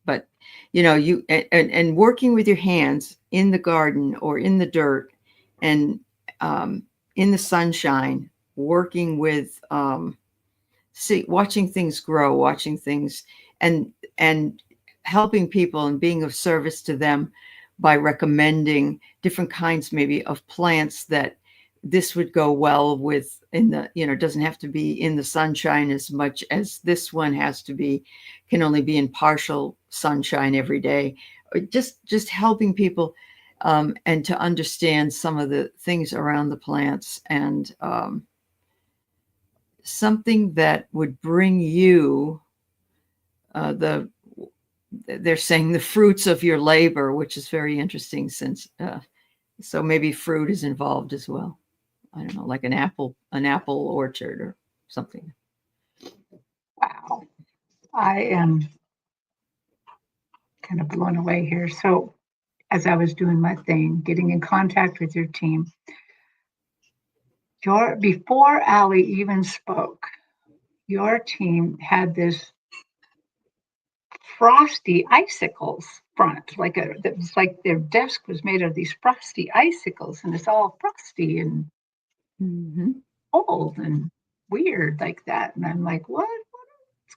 but you know, you and working with your hands in the garden or in the dirt, and in the sunshine, working with watching things grow, watching things, and helping people and being of service to them by recommending different kinds maybe of plants that this would go well with in the, you know, doesn't have to be in the sunshine as much as this one has to be, can only be in partial sunshine every day. Just helping people and to understand some of the things around the plants, and something that would bring you they're saying the fruits of your labor, which is very interesting, since so maybe fruit is involved as well. I don't know, like an apple orchard or something. Wow. I am kind of blown away here. So, as I was doing my thing, getting in contact with your team, before Allie even spoke, your team had this frosty icicles front, that was like their desk was made of these frosty icicles, and it's all frosty and Mm-hmm. old and weird like that. And I'm like, what's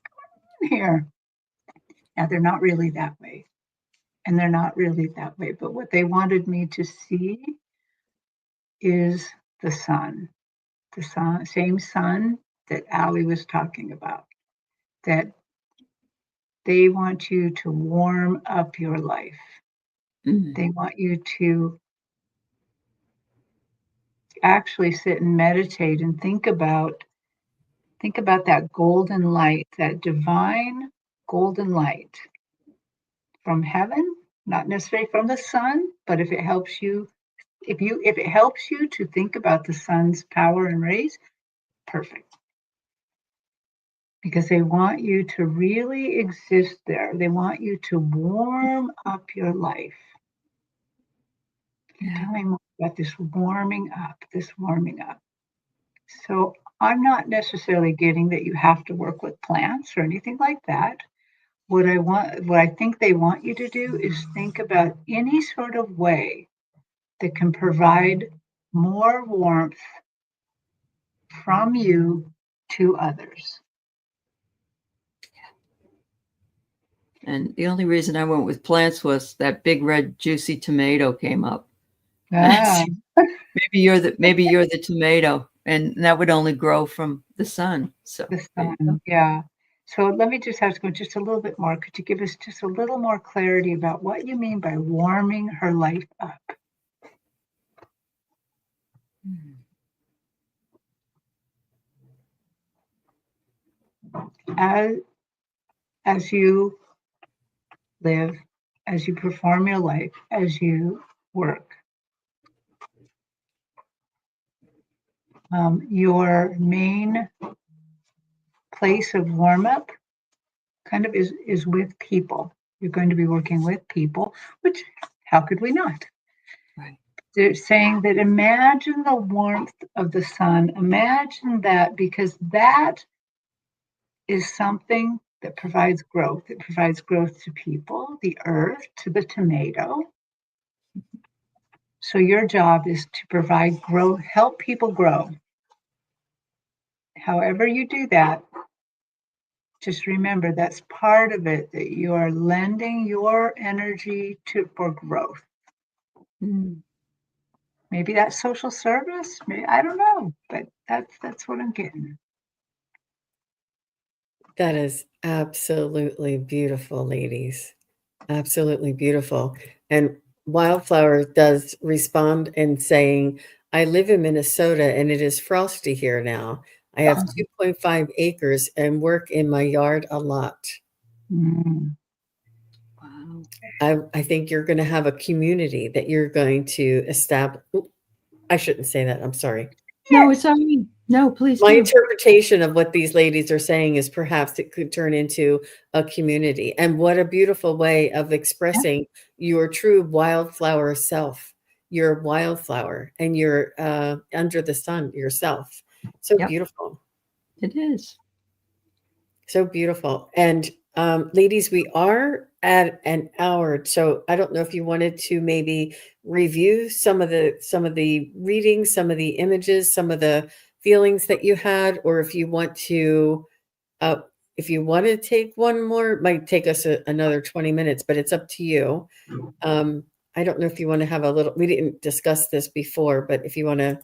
going on here? Now they're not really that way. And they're not really that way. But what they wanted me to see is the sun, same sun that Allie was talking about, that they want you to warm up your life. Mm-hmm. They want you to actually sit and meditate and think about that golden light, that divine golden light from heaven, not necessarily from the sun, but if it helps you, if it helps you to think about the sun's power and rays, perfect. Because they want you to really exist there. They want you to warm up your life. Yeah. Tell me more about this warming up, this warming up. So I'm not necessarily getting that you have to work with plants or anything like that. What I think they want you to do is think about any sort of way that can provide more warmth from you to others. And the only reason I went with plants was that big red juicy tomato came up. Ah, Maybe you're the tomato, and that would only grow from the sun. So the there you go. sun, yeah. So let me just ask you just a little bit more. Could you give us just a little more clarity about what you mean by warming her life up? As, as you live, as you perform your life, as you work, your main place of warm up kind of is with people. You're going to be working with people, which how could we not? Right. they're saying that imagine the warmth of the sun. Imagine that, because that is something that provides growth. It provides growth to people, the earth, to the tomato. So your job is to provide growth, help people grow. However you do that, just remember that's part of it, that you are lending your energy to for growth. Mm. Maybe that's social service. Maybe, I don't know, but that's what I'm getting. That is absolutely beautiful, ladies. Absolutely beautiful. And Wildflower does respond in saying, I live in Minnesota and it is frosty here now. I have 2.5 acres and work in my yard a lot. Mm. Wow. I think you're going to have a community that you're going to establish. I shouldn't say that. I'm sorry. No, it's all right. No, please My do. interpretation of what these ladies are saying is perhaps it could turn into a community. And what a beautiful way of expressing your true wildflower self, your wildflower, and your under the sun yourself. So Yep, beautiful. it is. So beautiful. And ladies, we are at an hour. So I don't know if you wanted to maybe review some of the readings, some of the images, some of the feelings that you had, or uh if you want to take one more, it might take us another 20 minutes, but it's up to you. Um, I don't know if you want to have a little, we didn't discuss this before, but if you want to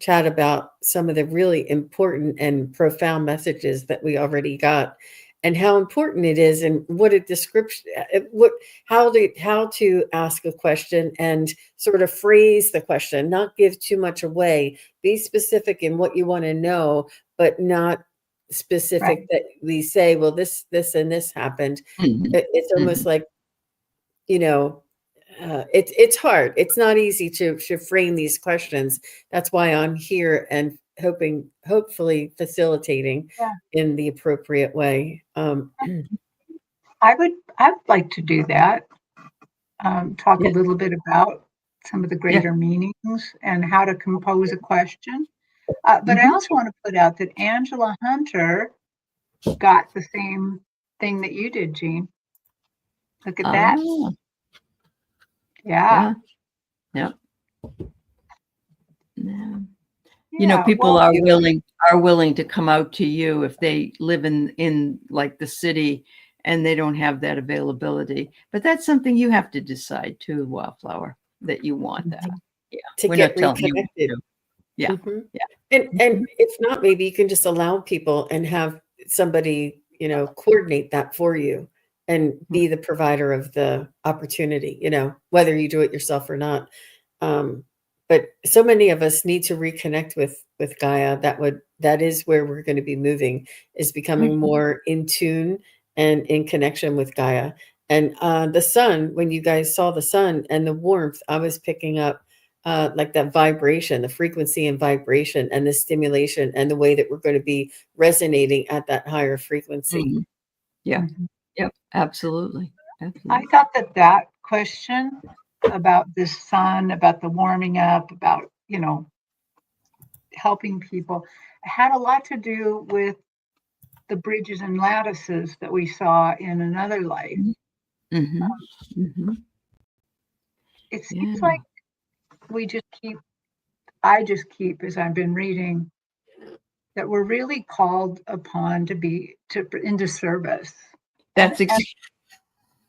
chat about some of the really important and profound messages that we already got and how important it is and what a description what how to ask a question and sort of phrase the question, not give too much away, be specific in what you want to know, but not Right. specific that we say, well, this and this happened. Mhm, It's almost mhm. like, you know, it's hard. It's not easy to frame these questions. That's why I'm here and hopefully facilitating Yeah. in the appropriate way. I'd like to do that. Talk a Yeah, little bit about some of the yeah. greater meanings and how to compose a question. But I Mhm. also want to put out that Angela Hunter got the same thing that you did, Jean. Look at that. Ah, Yeah. yeah, yeah, yeah. Yeah. People Well, are willing to come out to you if they live in like the city and they don't have that availability. But that's something you have to decide too, Wildflower, that you want that. mhm. Yeah, to we're get not telling you what reconnected. to do. Yeah, Mhm. yeah. And Mhm, if not, maybe you can just allow people and have somebody, coordinate that for you and mhm, be the provider of the opportunity, whether you do it yourself or not. Um, but so many of us need to reconnect with Gaia. That is where we're going to be moving, is becoming mhm, more in tune and in connection with Gaia. And the sun, when you guys saw the sun and the warmth, I was picking up like that vibration, the frequency and vibration and the stimulation and the way that we're going to be resonating at that higher frequency. mhm. Yeah, Mhm. yep, absolutely, I absolutely. thought that question about the sun, about the warming up, about, helping people had a lot to do with the bridges and lattices that we saw in another life. Mhm, mhm, mhm. It seems Yeah, like we just keep, I just keep, as I've been reading, that we're really called upon to be to into service. And, that's and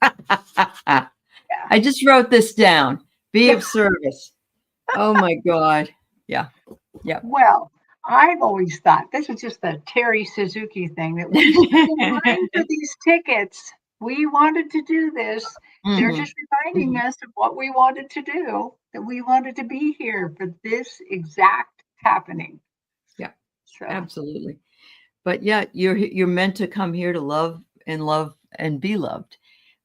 I yeah, just wrote this down. Be yeah, of service. Oh my God. Yeah. Yeah. well, I've always thought this was just a Terry Suzuki thing that we stood in line for these tickets. We wanted to do this. They're Mhm, just reminding mhm. us of what we wanted to do, that we wanted to be here for this exact happening. Yeah, So, absolutely. But yeah, you're meant to come here to love and be loved.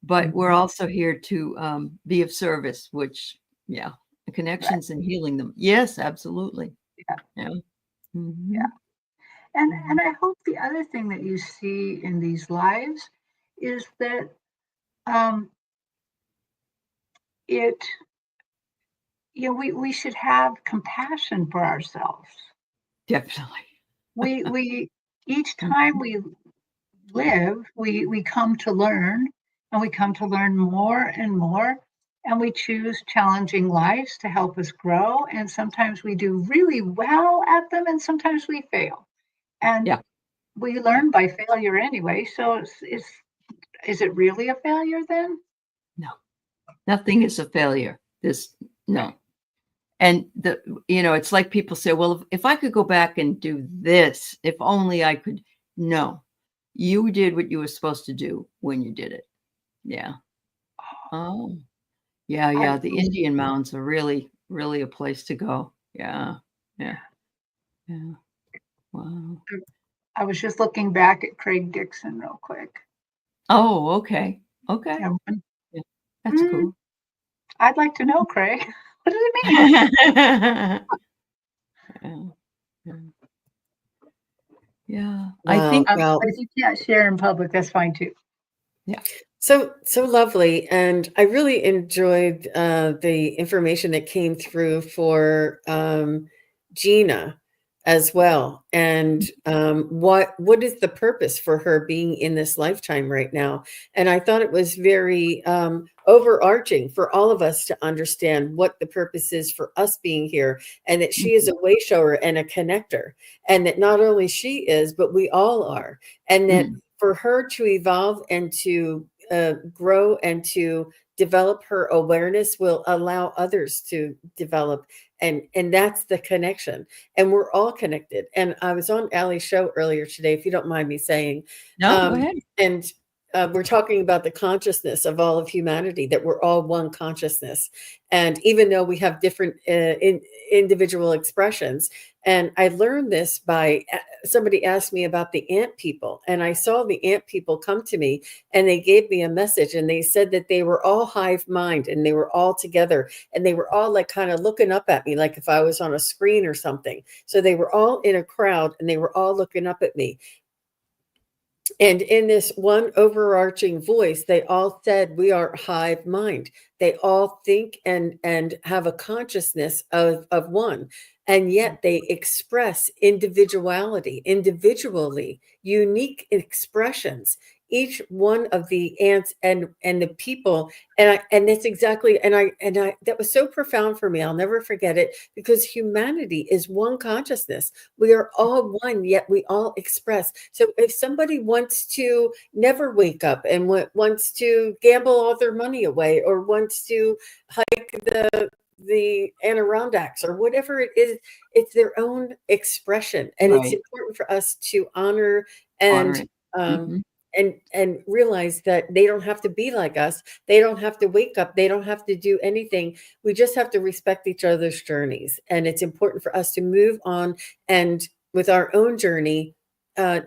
But we're mhm, also here to be of service, which yeah, the right, connections and healing them. Yes, absolutely. yeah, Yeah. yeah. Mhm, And mhm. I hope the other thing that you see in these lives is that um, it we should have compassion for ourselves. Definitely. We each time we live, we come to learn, and we come to learn more and more, and we choose challenging lives to help us grow, and sometimes we do really well at them, and sometimes we fail. And Yeah. we learn by failure anyway, so is it really a failure then? No, nothing is a failure. No. And it's like people say, well, if I could go back and do this, if only I could. No, you did what you were supposed to do when you did it. Yeah. Oh, yeah. The Indian mounds are really, really a place to go. Yeah. Wow. I was just looking back at Craig Dixon real quick. Oh, okay. Yeah, Yeah, that's cool. I'd like to know, Craig. What does it mean? Yeah. I Wow. think, Well, But if you can't share in public, that's fine too. yeah. so lovely, and I really enjoyed the information that came through for Gina as well, and what is the purpose for her being in this lifetime right now? And I thought it was very overarching for all of us to understand what the purpose is for us being here, and that she is a way shower and a connector, and that not only she is, but we all are, and that for her to evolve and to grow and to develop her awareness will allow others to develop, and that's the connection, and we're all connected. And I was on Allie's show earlier today, if you don't mind me saying, No, go ahead. and we're talking about the consciousness of all of humanity, that we're all one consciousness, and even though we have different individual expressions. And I learned this by somebody asked me about the ant people, and I saw the ant people come to me, and they gave me a message, and they said that they were all hive mind, and they were all together, and they were all like kind of looking up at me, like if I was on a screen or something. So they were all in a crowd, and they were all looking up at me. And in this one overarching voice, they all said, we are hive mind. They all think and have a consciousness of one. And yet they express individuality, individually, unique expressions. Each one of the ants and the people, and that's exactly, and I that was so profound for me. I'll never forget it, because humanity is one consciousness. We are all one, yet we all express. So if somebody wants to never wake up and wants to gamble all their money away, or wants to hike the Adirondacks, or whatever it is, it's their own expression, and it's Right. important for us to honor Honor and it. um, and realize that they don't have to be like us. They don't have to wake up. They don't have to do anything. We just have to respect each other's journeys, and it's important for us to move on and with our own journey,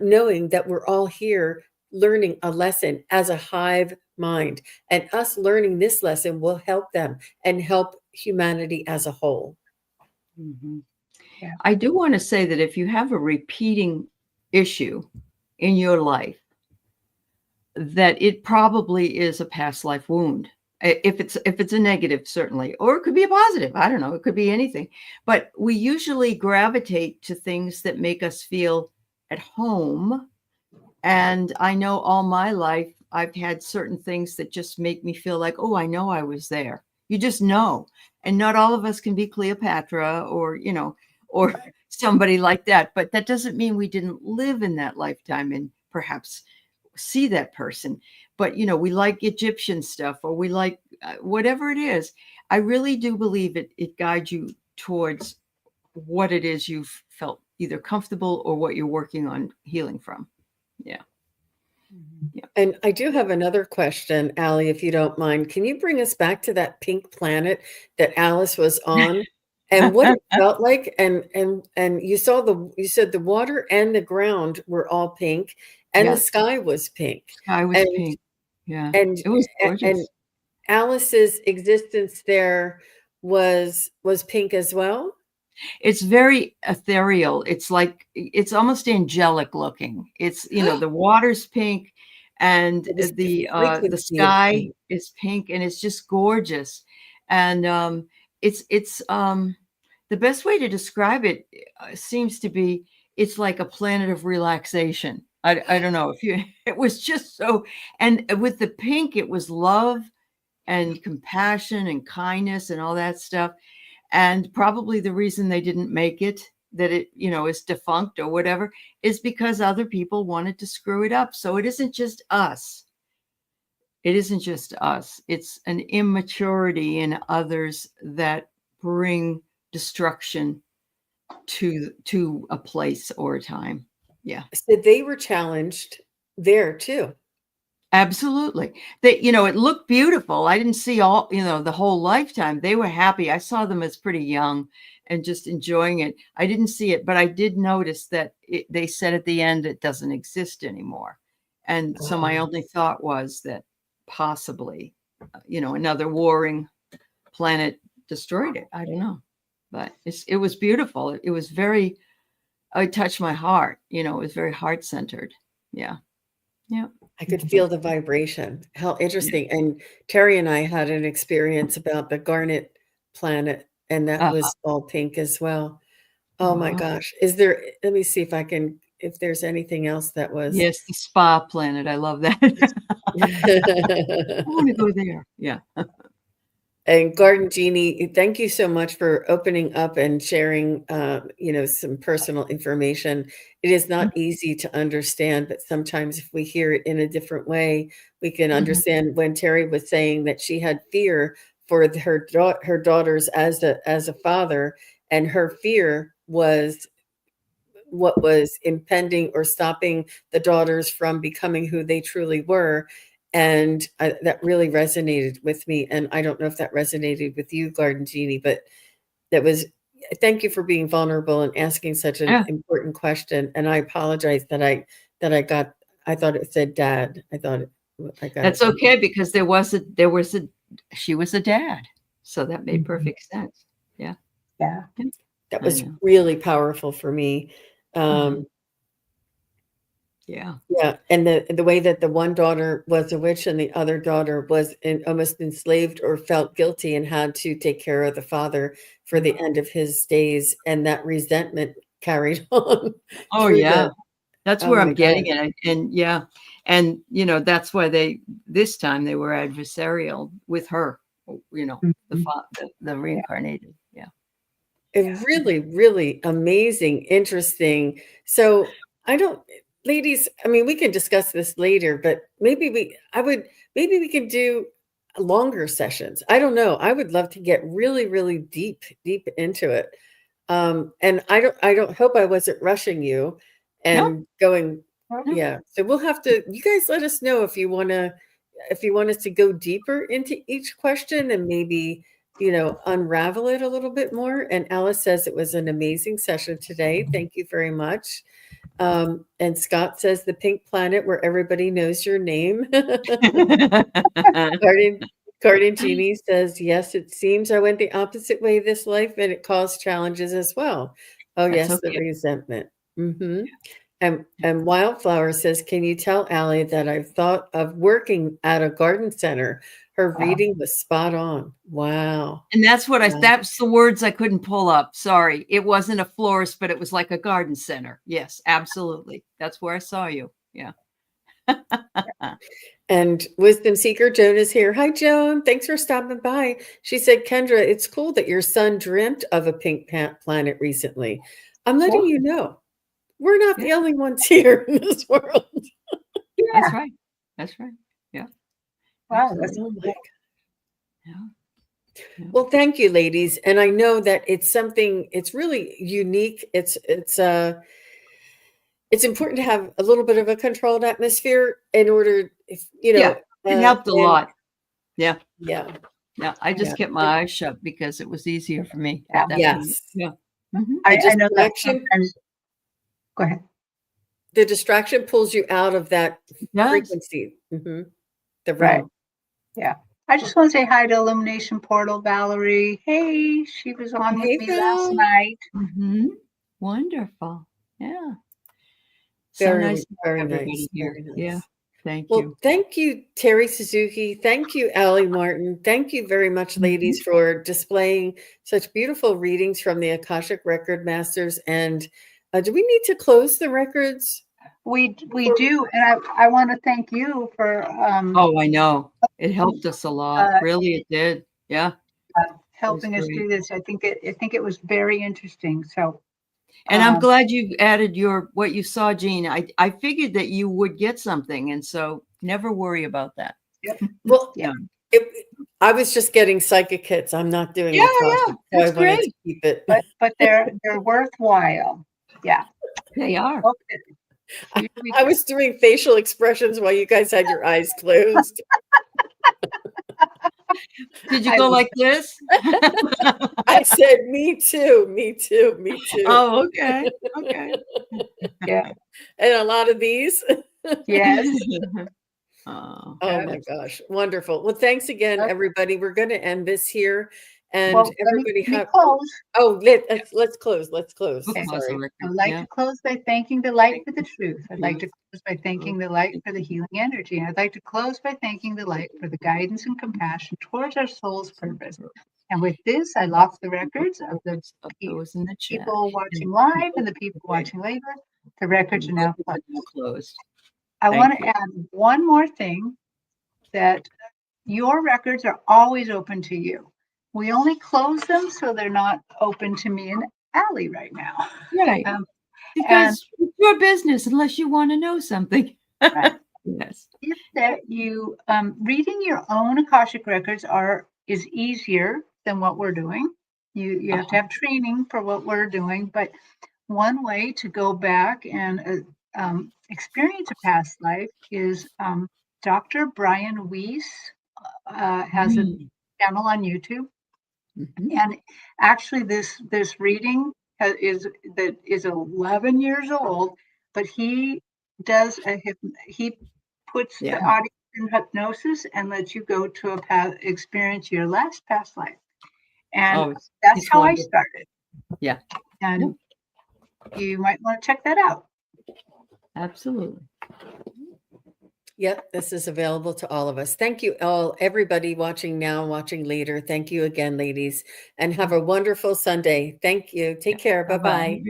knowing that we're all here learning a lesson as a hive mind, and us learning this lesson will help them and help humanity as a whole. Yeah. I do want to say that if you have a repeating issue in your life, that it probably is a past life wound. If it's a negative, certainly, or it could be a positive. I don't know. It could be anything. But we usually gravitate to things that make us feel at home. And I know all my life I've had certain things that just make me feel like, oh, I know I was there. You just know. And not all of us can be Cleopatra or somebody like that. But that doesn't mean we didn't live in that lifetime and perhaps see that person. But we like Egyptian stuff, or we like whatever it is. I really do believe it guides you towards what it is you've felt either comfortable or what you're working on healing from. Yeah. And I do have another question, Allie, if you don't mind. Can you bring us back to that pink planet that Alice was on, and what it felt like? And you said the water and the ground were all pink, and the Yes. sky was pink. Sky was pink. Yeah. And It was and gorgeous. Alice's existence there was pink as well. It's very ethereal. It's almost angelic looking. It's the water's pink, and It was the the frequency of sky pink. is pink, and it's just gorgeous. And it's the best way to describe it seems to be it's like a planet of relaxation. I don't know if you it was just so, and with the pink it was love and compassion and kindness and all that stuff. And probably the reason they didn't make it, that it, is defunct or whatever, is because other people wanted to screw it up. So it isn't just us. It isn't just us. It's an immaturity in others that bring destruction to a place or a time. Yeah. So they were challenged there too. Absolutely. It looked beautiful. I didn't see all, the whole lifetime. They were happy. I saw them as pretty young and just enjoying it. I didn't see it, but I did notice that they said at the end it doesn't exist anymore. And so my only thought was that possibly, another warring planet destroyed it. I don't know, but it was beautiful. It was it touched my heart. It was very heart centered. Yeah. Yeah. I could feel the vibration. How interesting. And Terry and I had an experience about the garnet planet, and that was all pink as well. Oh my gosh. Let me see if there's anything else that was. Yes, the spa planet. I love that. I want to go there. Yeah. And Garden Genie, thank you so much for opening up and sharing, some personal information. It is not easy to understand, but sometimes if we hear it in a different way, we can understand. When Terry was saying that she had fear for her daughters as a father, and her fear was what was impending or stopping the daughters from becoming who they truly were. And that really resonated with me. And I don't know if that resonated with you, Garden Genie, but thank you for being vulnerable and asking such an important question. And I apologize that I thought it said dad. I got That's it. Okay, because she was a dad. So that made perfect sense. Yeah. Yeah. That was really powerful for me. Yeah. Yeah, and the way that the one daughter was a witch and the other daughter was almost enslaved or felt guilty and had to take care of the father for the end of his days, and that resentment carried on. Oh yeah. That's where I'm getting it. And yeah. And that's why this time they were adversarial with her, the reincarnated. Yeah. Really, really amazing, interesting. So ladies, I mean, we can discuss this later, but maybe we can do longer sessions. I don't know. I would love to get really, really deep into it. And I don't hope I wasn't rushing you and going, yeah. So you guys let us know if you want us to go deeper into each question and maybe unravel it a little bit more. And Alice says it was an amazing session today. Thank you very much. And Scott says the pink planet where everybody knows your name. Garden Genie says, yes, it seems I went the opposite way this life and it caused challenges as well. Oh, That's yes, the resentment. And Wildflower says, can you tell Allie that I've thought of working at a garden center? Her reading was spot on. Wow. And that's that's the words I couldn't pull up. Sorry. It wasn't a florist, but it was like a garden center. Yes, absolutely. That's where I saw you. Yeah. And Wisdom Seeker Joan is here. Hi, Joan. Thanks for stopping by. She said, Kendra, it's cool that your son dreamt of a pink planet recently. I'm letting you know. We're not the only ones here in this world. Yeah. That's right. That's right. Yeah. Wow. Oh my God. Yeah. Well, thank you, ladies. And I know that it's really unique. It's important to have a little bit of a controlled atmosphere in order, it helped a lot. Yeah. Yeah. Yeah. I just kept my eyes shut because it was easier for me at that point. Yeah. I know that sometimes. Go ahead. The distraction pulls you out of that frequency. The right. Yeah. I just want to say hi to Illumination Portal, Valerie. Hey, she was on with me last night. Wonderful. Yeah. Very, so nice to very have everybody nice. here. Very nice. Yeah. Thank Well, you. thank you, Terry Suzuki. Thank you, Allie Martin. Thank you very much, ladies, for displaying such beautiful readings from the Akashic Record Masters. And do we need to close the records? We do, and I want to thank you for Oh, I know. It helped us a lot. uh, Really, it did. Yeah. helping us great. do this. I think it was very interesting. So, And I'm glad you added what you saw, Jean. I figured that you would get something, and so never worry about that. yep. Well, Yeah. I was just getting psychic hits. I'm not doing Yeah, Akashic, yeah, so I that's wanted to great. keep it. But they're worthwhile. Yeah. They are. Okay. Here we I go. was doing facial expressions while you guys had your eyes closed. Did you go like this? I said, me too, me too, me too. Oh, okay. Okay. Yeah. And a lot of these. Yes. Oh, Oh my gosh. Wonderful. Well, thanks again, Okay. everybody. We're going to end this here. And Well, everybody let me have close. let's close. Let's close. we'll close the Sorry. I record. would like Yeah. to close by thanking the light for the truth. I'd like to Truth. close by thanking the light for the healing energy. And I'd like to close by thanking the light for the guidance and compassion towards our soul's purpose. And with this, I lock the records of the those in the chat. people watching live and the people watching later. The records are now closed. I Thank want to you. add one more thing, that your records are always open to you. We only close them so they're not open to me and Allie right now. Right. Because it's your business unless you want to know something. Right. Yes. If that you reading your own Akashic records is easier than what we're doing. You have to have training for what we're doing, but one way to go back and experience a past life is Dr. Brian Weiss has a channel on YouTube, and actually this reading is 11 years old, but he does he puts the audience in hypnosis and lets you go to experience your last past life, and that's how I started. Yeah. And you might want to check that out. Absolutely. Yep, this is available to all of us. Thank you all, everybody watching now, watching later. Thank you again, ladies, and have a wonderful Sunday. Thank you. Take care. Bye-bye.